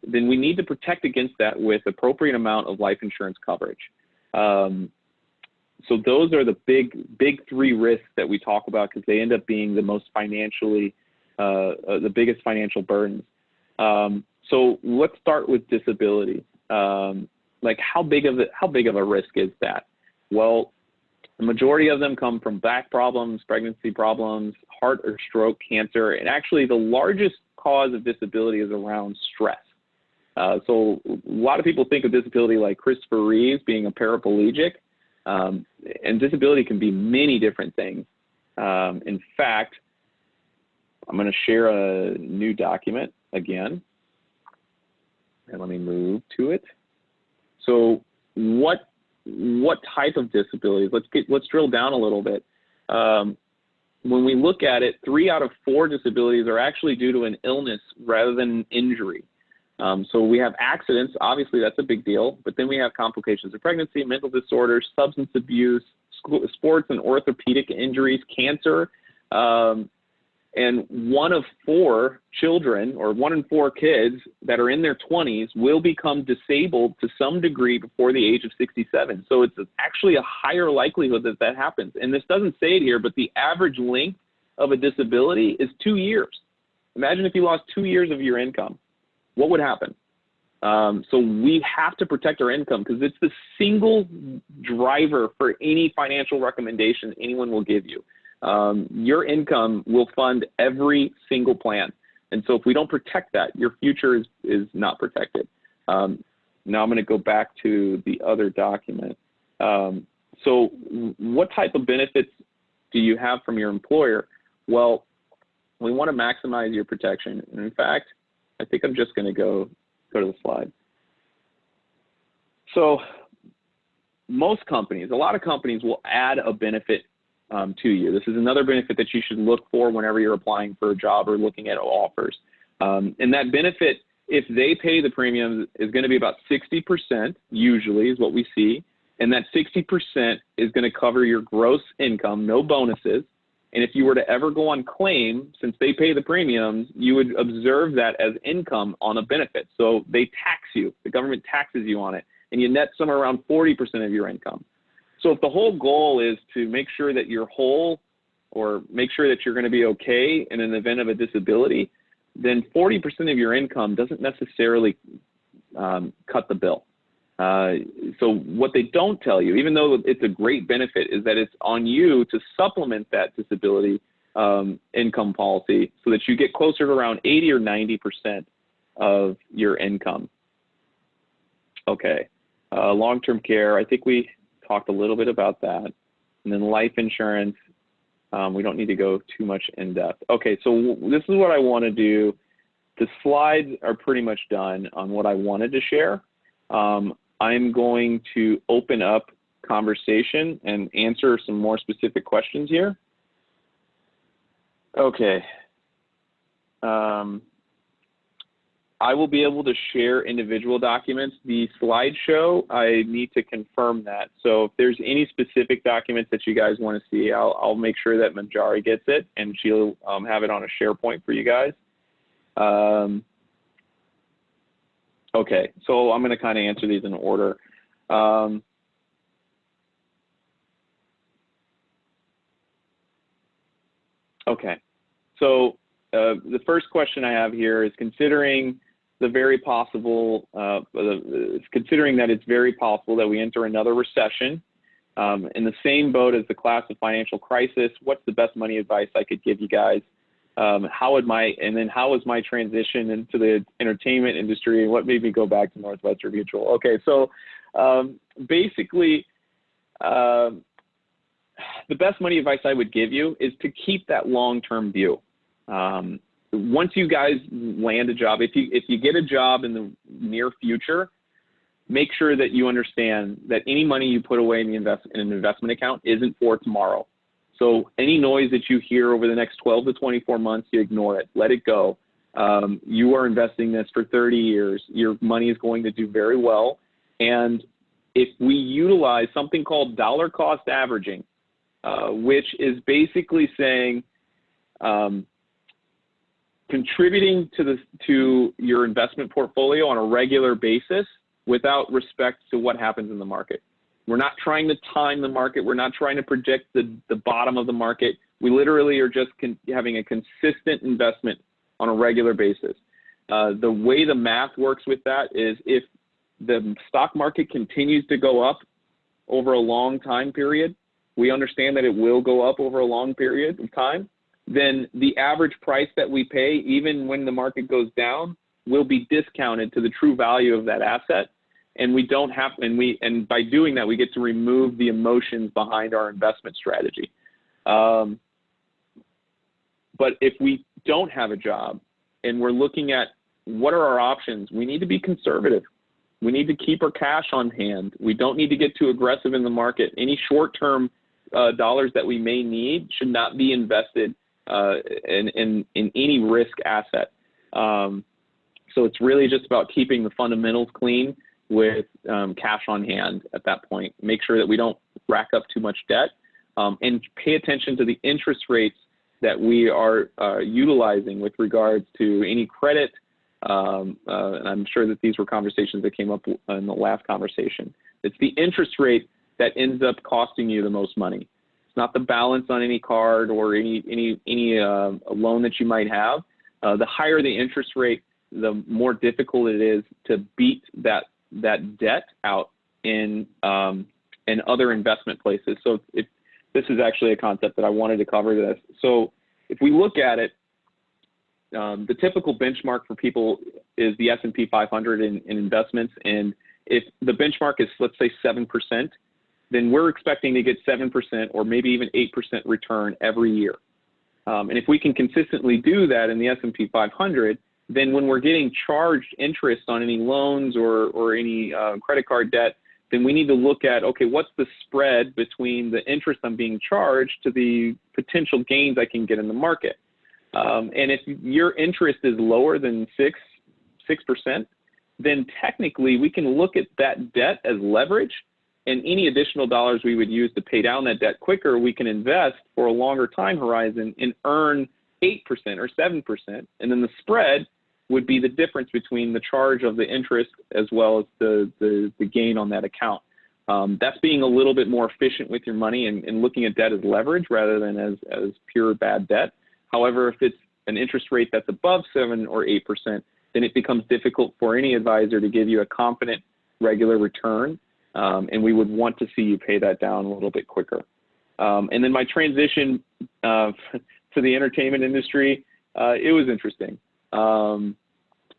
then we need to protect against that with appropriate amount of life insurance coverage. So those are the big three risks that we talk about, because they end up being the most financially, the biggest financial burdens. So let's start with disability. Like how big of a risk is that? Well, the majority of them come from back problems, pregnancy problems, heart or stroke, cancer, and actually the largest cause of disability is around stress. So a lot of people think of disability like Christopher Reeves being a paraplegic, and disability can be many different things. In fact, I'm going to share a new document again, and let me move to it. So what type of disabilities? Let's drill down a little bit. When we look at it, 3 out of 4 disabilities are actually due to an illness rather than an injury. So we have accidents, obviously that's a big deal, but then we have complications of pregnancy, mental disorders, substance abuse, sports and orthopedic injuries, cancer, and 1 of 4 children, or 1 in 4 kids that are in their 20s will become disabled to some degree before the age of 67. So it's actually a higher likelihood that that happens. And this doesn't say it here, but the average length of a disability is 2 years. Imagine if you lost 2 years of your income. What would happen? So we have to protect our income because it's the single driver for any financial recommendation anyone will give you. Your income will fund every single plan. And so if we don't protect that, your future is not protected. Now I'm going to go back to the other document. So what type of benefits do you have from your employer? Well, we want to maximize your protection. And in fact, I think I'm just going to go to the slide. So most companies, a lot of companies will add a benefit to you. This is another benefit that you should look for whenever you're applying for a job or looking at offers. And that benefit, if they pay the premiums, is going to be about 60%, usually is what we see. And that 60% is going to cover your gross income, no bonuses. And if you were to ever go on claim, since they pay the premiums, you would observe that as income on a benefit. So they tax you, the government taxes you on it, and you net somewhere around 40% of your income. So if the whole goal is to make sure that you're whole or make sure that you're going to be okay in an event of a disability, then 40% of your income doesn't necessarily cut the bill. So what they don't tell you, even though it's a great benefit, is that it's on you to supplement that disability income policy so that you get closer to around 80 or 90% of your income. Okay, long-term care, I think we talked a little bit about that. And then life insurance, we don't need to go too much in depth. Okay, so this is what I want to do. The slides are pretty much done on what I wanted to share. I'm going to open up conversation and answer some more specific questions here. Okay. I will be able to share individual documents. The slideshow, I need to confirm that. So if there's any specific documents that you guys want to see, I'll make sure that Manjari gets it and she'll have it on a SharePoint for you guys. Okay, so I'm going to kind of answer these in order. Okay, so the first question I have here is considering the very possible, considering that it's very possible that we enter another recession in the same boat as the class of financial crisis, what's the best money advice I could give you guys? How was my transition into the entertainment industry and what made me go back to Northwestern Mutual? Okay, so basically, the best money advice I would give you is to keep that long-term view. Once you guys land a job, if you get a job in the near future, make sure that you understand that any money you put away in an investment account isn't for tomorrow. So any noise that you hear over the next 12 to 24 months, you ignore it, let it go. You are investing this for 30 years. Your money is going to do very well. And if we utilize something called dollar cost averaging, which is basically saying contributing to your investment portfolio on a regular basis without respect to what happens in the market. We're not trying to time the market. We're not trying to predict the bottom of the market. We literally are just having a consistent investment on a regular basis. The way the math works with that is if the stock market continues to go up over a long time period, we understand that it will go up over a long period of time, then the average price that we pay, even when the market goes down, will be discounted to the true value of that asset. And we don't have, and by doing that, we get to remove the emotions behind our investment strategy. But if we don't have a job and we're looking at what are our options, we need to be conservative. We need to keep our cash on hand. We don't need to get too aggressive in the market. Any short-term dollars that we may need should not be invested in any risk asset. So it's really just about keeping the fundamentals clean with cash on hand at that point. Make sure that we don't rack up too much debt, and pay attention to the interest rates that we are utilizing with regards to any credit. And I'm sure that these were conversations that came up in the last conversation. It's the interest rate that ends up costing you the most money. It's not the balance on any card or any loan that you might have. The higher the interest rate, the more difficult it is to beat that debt out in other investment places. So if this is actually a concept that I wanted to cover this. So if we look at it, the typical benchmark for people is the S&P 500 in investments. And if the benchmark is, let's say, 7%, then we're expecting to get 7% or maybe even 8% return every year. And if we can consistently do that in the S&P 500, then when we're getting charged interest on any loans or any credit card debt, then we need to look at, okay, what's the spread between the interest I'm being charged to the potential gains I can get in the market? And if your interest is lower than 6%, then technically we can look at that debt as leverage, and any additional dollars we would use to pay down that debt quicker, we can invest for a longer time horizon and earn 8% or 7%. And then the spread would be the difference between the charge of the interest as well as the gain on that account. That's being a little bit more efficient with your money and looking at debt as leverage rather than as pure bad debt. However, if it's an interest rate that's above 7 or 8%, then it becomes difficult for any advisor to give you a confident, regular return. And we would want to see you pay that down a little bit quicker. And then my transition to the entertainment industry, it was interesting.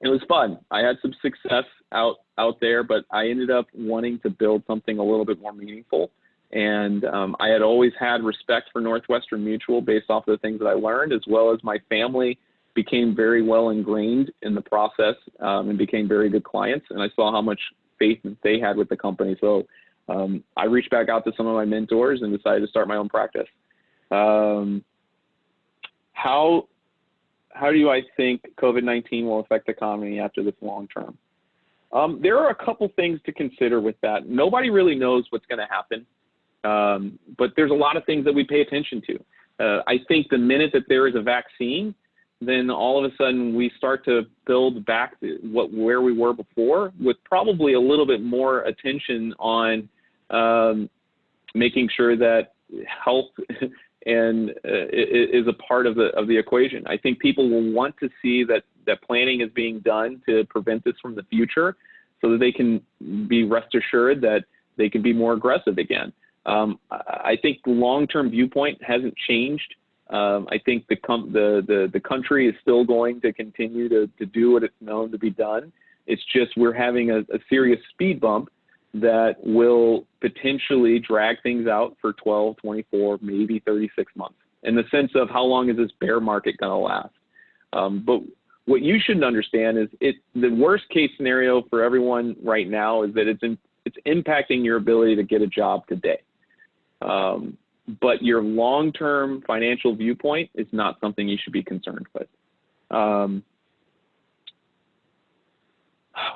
It was fun. I had some success out there, but I ended up wanting to build something a little bit more meaningful. And I had always had respect for Northwestern Mutual based off of the things that I learned, as well as my family became very well ingrained in the process and became very good clients. And I saw how much faith that they had with the company. So I reached back out to some of my mentors and decided to start my own practice. How do I think COVID-19 will affect the economy after this long term? There are a couple things to consider with that. Nobody really knows what's going to happen, but there's a lot of things that we pay attention to. I think the minute that there is a vaccine, then all of a sudden we start to build back where we were before, with probably a little bit more attention on making sure that health and is a part of the equation. I think people will want to see that planning is being done to prevent this from the future, so that they can be rest assured that they can be more aggressive again. I think the long-term viewpoint hasn't changed. I think the country is still going to continue to do what it's known to be done. It's just we're having a serious speed bump that will potentially drag things out for 12, 24, maybe 36 months, in the sense of how long is this bear market going to last. But what you should understand is the worst case scenario for everyone right now is that it's impacting your ability to get a job today. But your long-term financial viewpoint is not something you should be concerned with.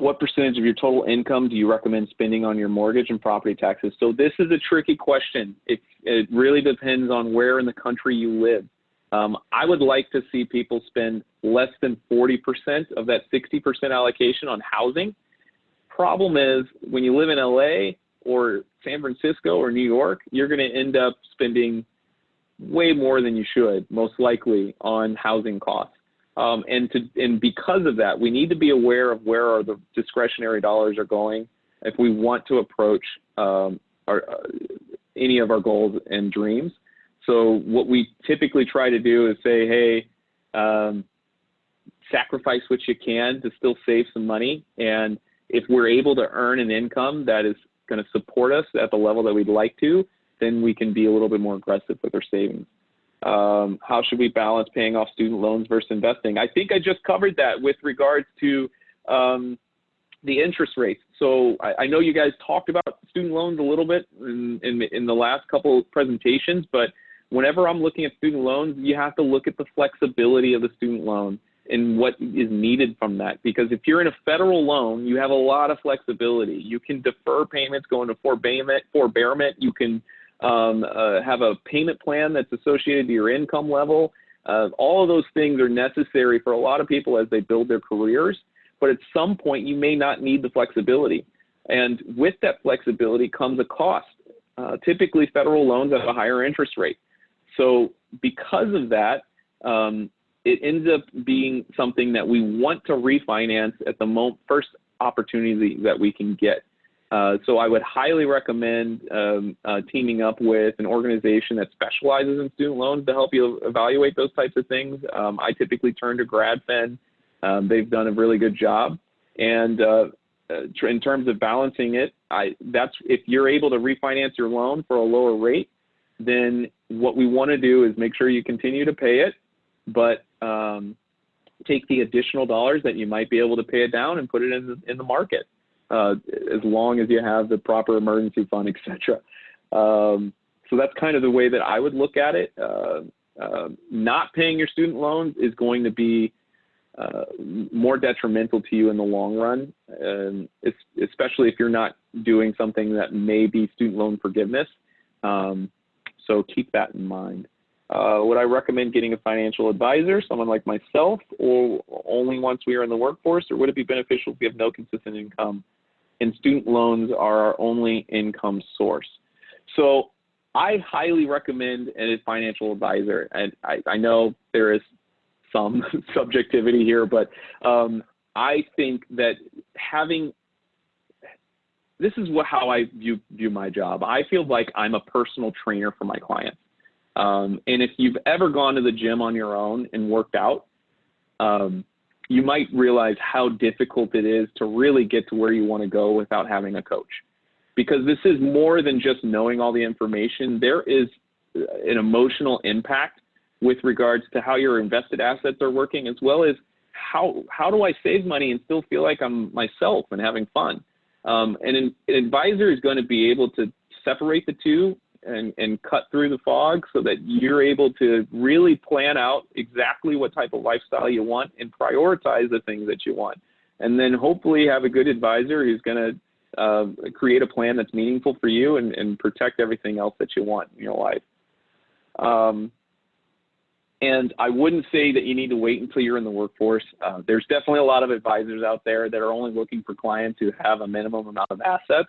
What percentage of your total income do you recommend spending on your mortgage and property taxes? So this is a tricky question. It really depends on where in the country you live. I would like to see people spend less than 40% of that 60% allocation on housing. Problem is, when you live in LA or San Francisco or New York, you're going to end up spending way more than you should, most likely, on housing costs. And because of that, we need to be aware of where the discretionary dollars are going if we want to approach any of our goals and dreams. So what we typically try to do is say, hey, sacrifice what you can to still save some money. And if we're able to earn an income that is going to support us at the level that we'd like to, then we can be a little bit more aggressive with our savings. How should we balance paying off student loans versus investing? I think I just covered that with regards to the interest rates. So I know you guys talked about student loans a little bit in the last couple of presentations, but whenever I'm looking at student loans, you have to look at the flexibility of the student loan and what is needed from that. Because if you're in a federal loan, you have a lot of flexibility. You can defer payments, go into forbearment. You can have a payment plan that's associated to your income level. All of those things are necessary for a lot of people as they build their careers. But at some point, you may not need the flexibility. And with that flexibility comes a cost. Typically, federal loans have a higher interest rate. So because of that, it ends up being something that we want to refinance at the first opportunity that we can get. So I would highly recommend teaming up with an organization that specializes in student loans to help you evaluate those types of things. I typically turn to GradFin. They've done a really good job. And in terms of balancing it, if you're able to refinance your loan for a lower rate, then what we want to do is make sure you continue to pay it, but take the additional dollars that you might be able to pay it down and put it in the market, as long as you have the proper emergency fund, etc. So that's kind of the way that I would look at it. Not paying your student loans is going to be more detrimental to you in the long run, especially if you're not doing something that may be student loan forgiveness. So keep that in mind. Would I recommend getting a financial advisor, someone like myself, or only once we are in the workforce, or would it be beneficial if we have no consistent income and student loans are our only income source? So I highly recommend a financial advisor. And I know there is some subjectivity here, but I think that this is how I view my job. I feel like I'm a personal trainer for my clients. And if you've ever gone to the gym on your own and worked out, you might realize how difficult it is to really get to where you want to go without having a coach. Because this is more than just knowing all the information. There is an emotional impact with regards to how your invested assets are working, as well as how do I save money and still feel like I'm myself and having fun. And an advisor is going to be able to separate the two and cut through the fog so that you're able to really plan out exactly what type of lifestyle you want and prioritize the things that you want. And then hopefully have a good advisor who's going to create a plan that's meaningful for you and protect everything else that you want in your life. And I wouldn't say that you need to wait until you're in the workforce. There's definitely a lot of advisors out there that are only looking for clients who have a minimum amount of assets.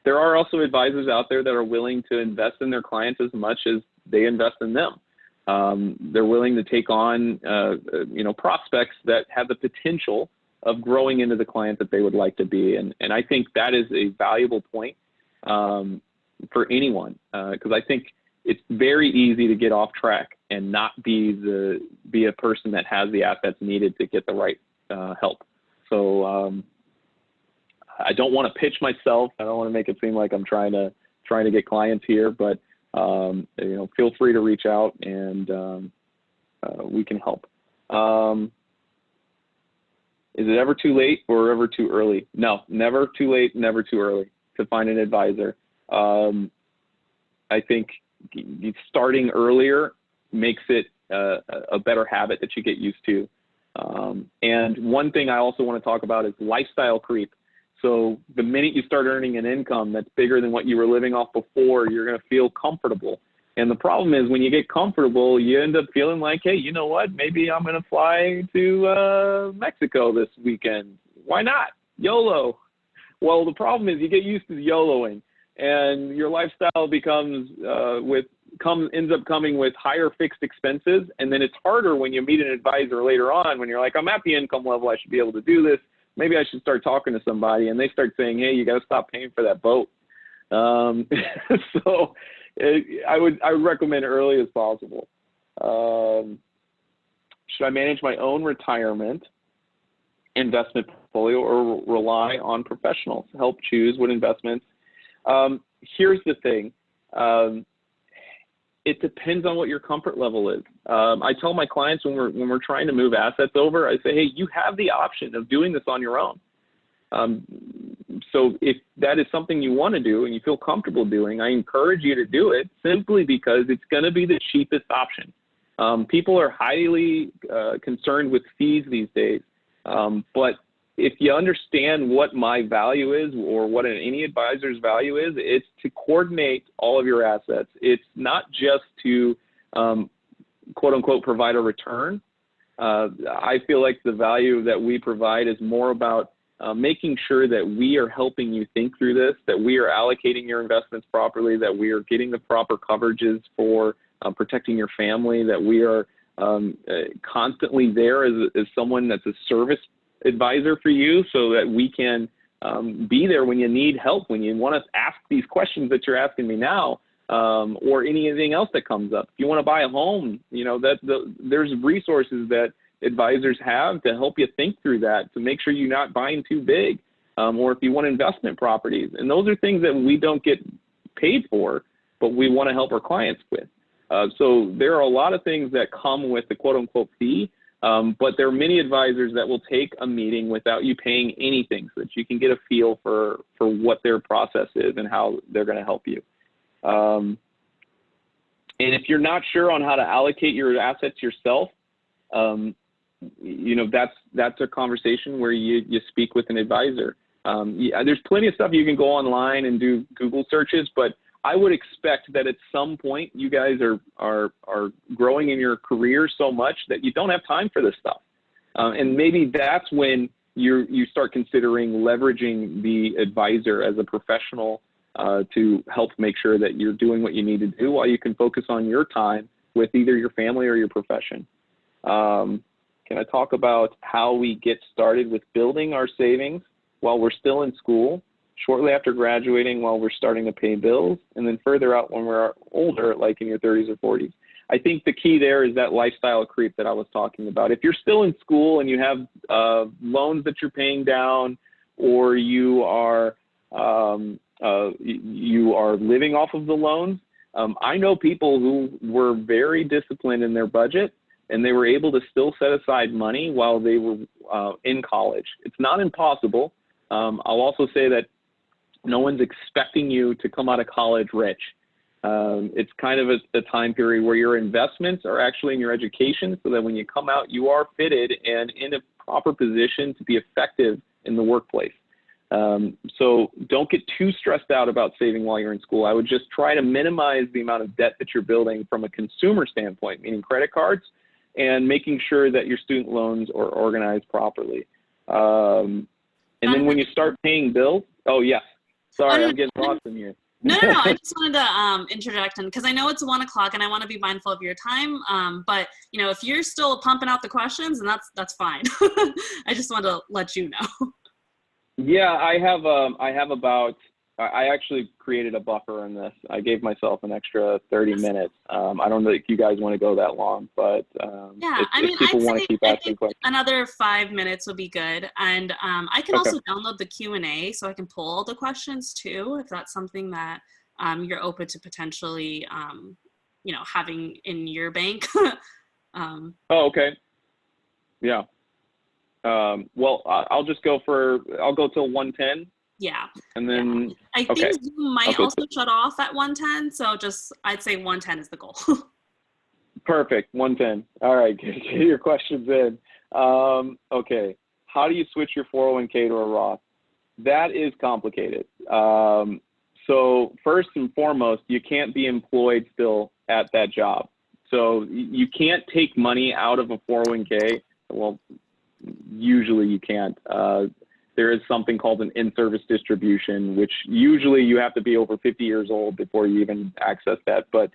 There are also advisors out there that are willing to invest in their clients as much as they invest in them. They're willing to take on prospects that have the potential of growing into the client that they would like to be. And I think that is a valuable point for anyone, because I think it's very easy to get off track and not be a person that has the assets needed to get the right help. So I don't want to pitch myself. I don't want to make it seem like I'm trying to get clients here, but feel free to reach out and we can help. Is it ever too late or ever too early? No, never too late, never too early to find an advisor. I think starting earlier makes it a better habit that you get used to. And one thing I also want to talk about is lifestyle creep. So the minute you start earning an income that's bigger than what you were living off before, you're going to feel comfortable. And the problem is when you get comfortable, you end up feeling like, hey, you know what? Maybe I'm going to fly to Mexico this weekend. Why not? YOLO. Well, the problem is you get used to YOLOing, and your lifestyle becomes ends up coming with higher fixed expenses. And then it's harder when you meet an advisor later on when you're like, I'm at the income level, I should be able to do this. Maybe I should start talking to somebody, and they start saying, hey, you got to stop paying for that boat. So I would recommend early as possible. Should I manage my own retirement investment portfolio or rely on professionals to help choose what investments? Here's the thing. It depends on what your comfort level is. I tell my clients when we're trying to move assets over, I say, hey, you have the option of doing this on your own. So if that is something you want to do and you feel comfortable doing, I encourage you to do it simply because it's going to be the cheapest option. People are highly concerned with fees these days, but if you understand what my value is or what any advisor's value is, it's to coordinate all of your assets. It's not just to quote unquote provide a return. I feel like the value that we provide is more about making sure that we are helping you think through this, that we are allocating your investments properly, that we are getting the proper coverages for protecting your family, that we are constantly there as someone that's a service advisor for you so that we can be there when you need help, when you want to ask these questions that you're asking me now, or anything else that comes up. If you want to buy a home, you know, there's resources that advisors have to help you think through that, to make sure you're not buying too big, or if you want investment properties. And those are things that we don't get paid for, but we want to help our clients with. So there are a lot of things that come with the quote unquote fee, but there are many advisors that will take a meeting without you paying anything so that you can get a feel for what their process is and how they're going to help you. And if you're not sure on how to allocate your assets yourself, you know, that's a conversation where you speak with an advisor. Yeah, there's plenty of stuff you can go online and do Google searches, but I would expect that at some point you guys are growing in your career so much that you don't have time for this stuff. And maybe that's when you start considering leveraging the advisor as a professional to help make sure that you're doing what you need to do while you can focus on your time with either your family or your profession. Can I talk about how we get started with building our savings while we're still in school, shortly after graduating while we're starting to pay bills, and then further out when we're older, like in your 30s or 40s? I think the key there is that lifestyle creep that I was talking about. If you're still in school and you have loans that you're paying down, or you are living off of the loans, I know people who were very disciplined in their budget, and they were able to still set aside money while they were in college. It's not impossible. I'll also say that no one's expecting you to come out of college rich. It's kind of a time period where your investments are actually in your education, so that when you come out, you are fitted and in a proper position to be effective in the workplace. So don't get too stressed out about saving while you're in school. I would just try to minimize the amount of debt that you're building from a consumer standpoint, meaning credit cards, and making sure that your student loans are organized properly. And then when you start paying bills, oh yes, sorry, I'm getting lost in here. No. I just wanted to interject, because I know it's 1 o'clock and I want to be mindful of your time. But you know, if you're still pumping out the questions, and that's fine. I just wanted to let you know. Yeah, I actually created a buffer in this. I gave myself an extra 30 minutes. I don't know if you guys want to go that long, but yeah, if people want to keep asking questions. Another 5 minutes would be good. And I can also download the Q&A so I can pull the questions too, if that's something that you're open to potentially, you know, having in your bank. Oh, okay. Yeah. Well, I'll go till 1:10. Yeah. And then I think Zoom might also shut off at 1:10. So I'd say 1:10 is the goal. Perfect. 1:10. All right. Get your questions in. Okay. How do you switch your 401k to a Roth? That is complicated. So first and foremost, you can't be employed still at that job. So you can't take money out of a 401k. Well, usually you can't. There is something called an in-service distribution, which usually you have to be over 50 years old before you even access that. But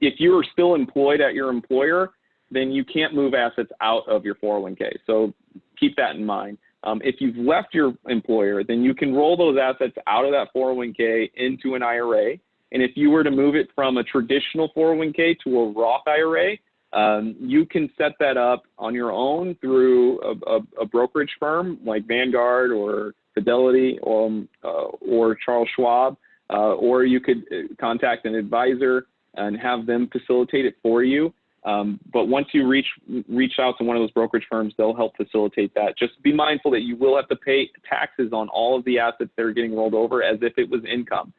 if you're still employed at your employer, then you can't move assets out of your 401k. So keep that in mind. If you've left your employer, then you can roll those assets out of that 401k into an IRA. And if you were to move it from a traditional 401k to a Roth IRA, You can set that up on your own through a brokerage firm like Vanguard or Fidelity or Charles Schwab, or you could contact an advisor and have them facilitate it for you. But once you reach out to one of those brokerage firms, they'll help facilitate that. Just be mindful that you will have to pay taxes on all of the assets that are getting rolled over as if it was income.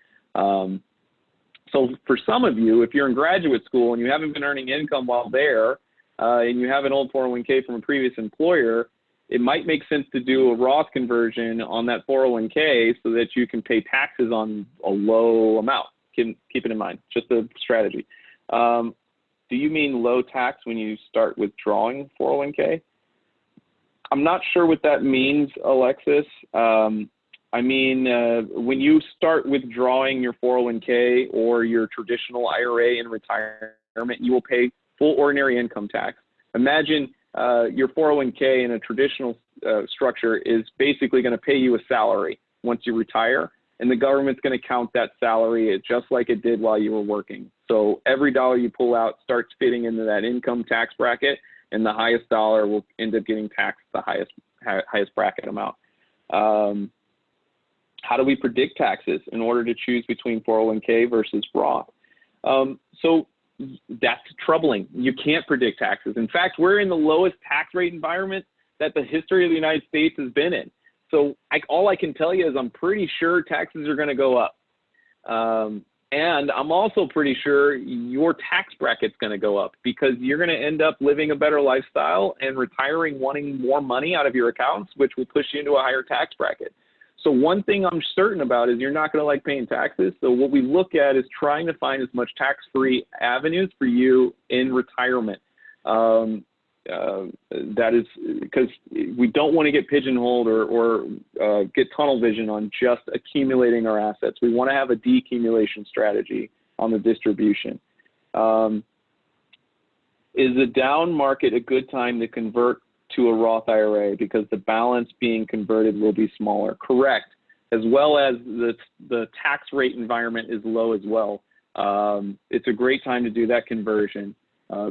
So for some of you, if you're in graduate school and you haven't been earning income while there, and you have an old 401k from a previous employer, it might make sense to do a Roth conversion on that 401k so that you can pay taxes on a low amount. Keep it in mind, just a strategy. Do you mean low tax when you start withdrawing 401k? I'm not sure what that means, Alexis. I mean, when you start withdrawing your 401k or your traditional IRA in retirement, you will pay full ordinary income tax. Imagine your 401k in a traditional structure is basically going to pay you a salary once you retire, and the government's going to count that salary just like it did while you were working. So every dollar you pull out starts fitting into that income tax bracket, and the highest dollar will end up getting taxed the highest bracket amount. How do we predict taxes in order to choose between 401k versus Roth? So that's troubling. You can't predict taxes. In fact, we're in the lowest tax rate environment that the history of the United States has been in. So all I can tell you is I'm pretty sure taxes are going to go up. And I'm also pretty sure your tax bracket's going to go up because you're going to end up living a better lifestyle and retiring wanting more money out of your accounts, which will push you into a higher tax bracket. So one thing I'm certain about is you're not going to like paying taxes. So what we look at is trying to find as much tax-free avenues for you in retirement. That is because we don't want to get pigeonholed or get tunnel vision on just accumulating our assets. We want to have a decumulation strategy on the distribution. Is the down market a good time to convert to a Roth IRA because the balance being converted will be smaller? Correct, as well as the tax rate environment is low as well. It's a great time to do that conversion.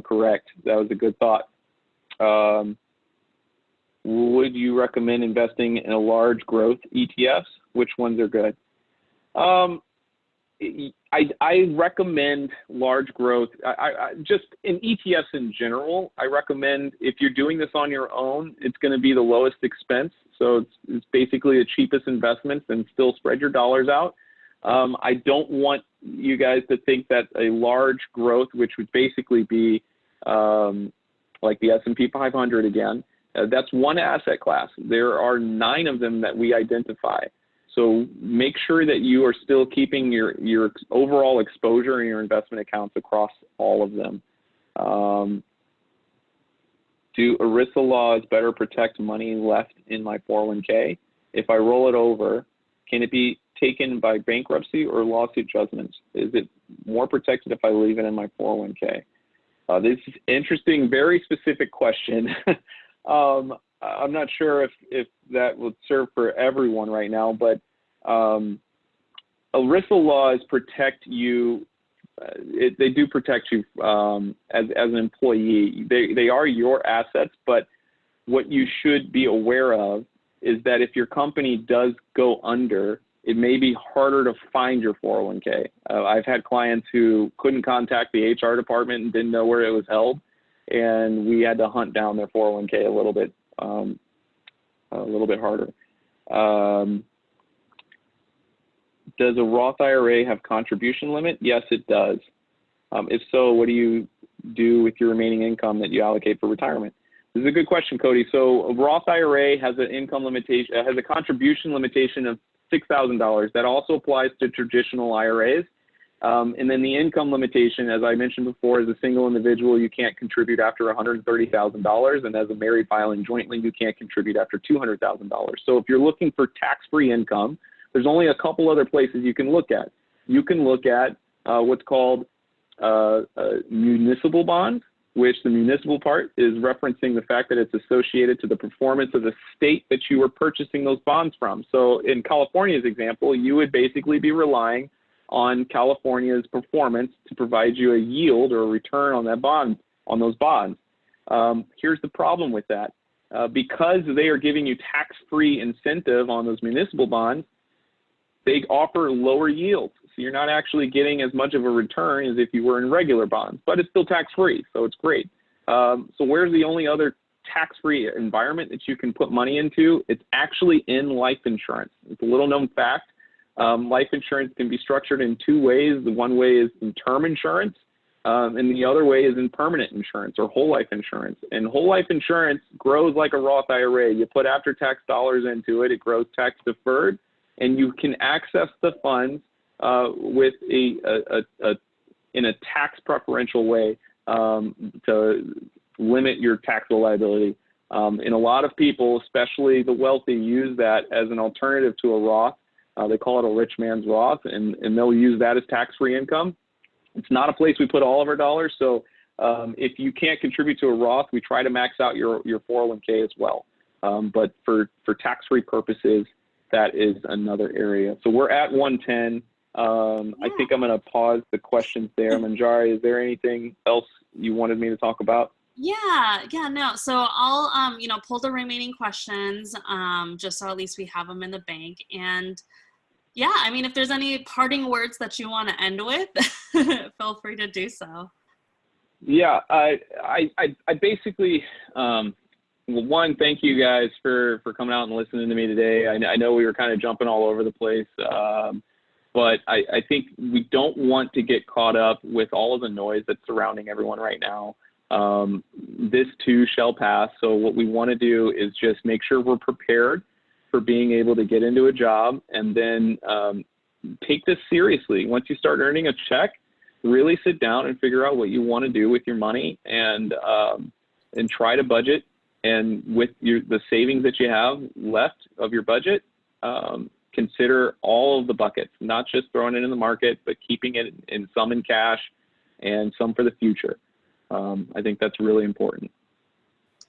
Correct, that was a good thought. Would you recommend investing in a large growth ETFs? Which ones are good? I recommend large growth. I just in ETFs in general, I recommend if you're doing this on your own, it's going to be the lowest expense. So it's basically the cheapest investments and still spread your dollars out. I don't want you guys to think that a large growth, which would basically be like the S&P 500 again, that's one asset class. There are 9 of them that we identify. So make sure that you are still keeping your overall exposure in your investment accounts across all of them. Do ERISA laws better protect money left in my 401k? If I roll it over, can it be taken by bankruptcy or lawsuit judgments? Is it more protected if I leave it in my 401k? This is interesting, very specific question. I'm not sure if that would serve for everyone right now, but ERISA laws protect you. They do protect you as an employee. They are your assets, but what you should be aware of is that if your company does go under, it may be harder to find your 401k. I've had clients who couldn't contact the HR department and didn't know where it was held, and we had to hunt down their 401k a little bit harder. Does a Roth IRA have contribution limit? Yes, it does. If so, what do you do with your remaining income that you allocate for retirement? This is a good question, Cody. So a Roth IRA has an income limitation, has a contribution limitation of $6,000. That also applies to traditional IRAs. And then the income limitation, as I mentioned before, as a single individual, you can't contribute after $130,000. And as a married filing jointly, you can't contribute after $200,000. So if you're looking for tax-free income, there's only a couple other places you can look at. You can look at what's called municipal bonds, which the municipal part is referencing the fact that it's associated to the performance of the state that you were purchasing those bonds from. So in California's example, you would basically be relying on California's performance to provide you a yield or a return on that bond on those bonds. Here's the problem with that. Because they are giving you tax-free incentive on those municipal bonds, they offer lower yields. So you're not actually getting as much of a return as if you were in regular bonds, but it's still tax-free, so it's great. So where's the only other tax-free environment that you can put money into? It's actually in life insurance. It's a little known fact. Life insurance can be structured in two ways. The one way is in term insurance, and the other way is in permanent insurance or whole life insurance. And whole life insurance grows like a Roth IRA. You put after-tax dollars into it, it grows tax-deferred, and you can access the funds with in a tax preferential way to limit your taxable liability. And a lot of people, especially the wealthy, use that as an alternative to a Roth. They call it a rich man's Roth, and they'll use that as tax-free income. It's not a place we put all of our dollars. So if you can't contribute to a Roth, we try to max out your 401k as well. But for tax-free purposes, that is another area. So we're at 110. I think I'm going to pause the questions there. Manjari, is there anything else you wanted me to talk about? No. So I'll, pull the remaining questions, just so at least we have them in the bank. And yeah, I mean, if there's any parting words that you want to end with, feel free to do so. Yeah, I basically, well, one, thank you guys for coming out and listening to me today. I know we were kind of jumping all over the place, but I think we don't want to get caught up with all of the noise that's surrounding everyone right now. This too shall pass. So what we want to do is just make sure we're prepared for being able to get into a job, and then take this seriously. Once you start earning a check, really sit down and figure out what you want to do with your money, and try to budget. And with the savings that you have left of your budget, consider all of the buckets, not just throwing it in the market, but keeping it in some in cash and some for the future. I think that's really important.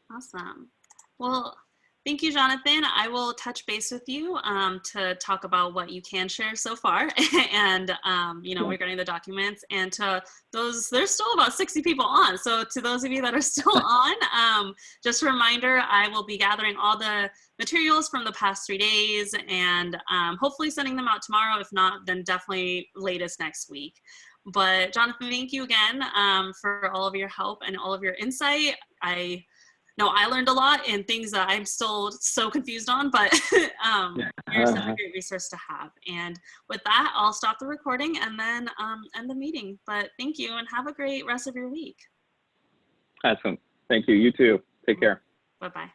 Awesome. Well, thank you, Jonathan. I will touch base with you to talk about what you can share so far and, regarding the documents. And to those, there's still about 60 people on. So to those of you that are still on, just a reminder, I will be gathering all the materials from the past 3 days and hopefully sending them out tomorrow. If not, then definitely latest next week. But Jonathan, thank you again for all of your help and all of your insight. I learned a lot and things that I'm still so confused on, but you're such a great resource to have. And with that, I'll stop the recording and then end the meeting. But thank you and have a great rest of your week. Awesome. Thank you. You too. Take care. Bye-bye.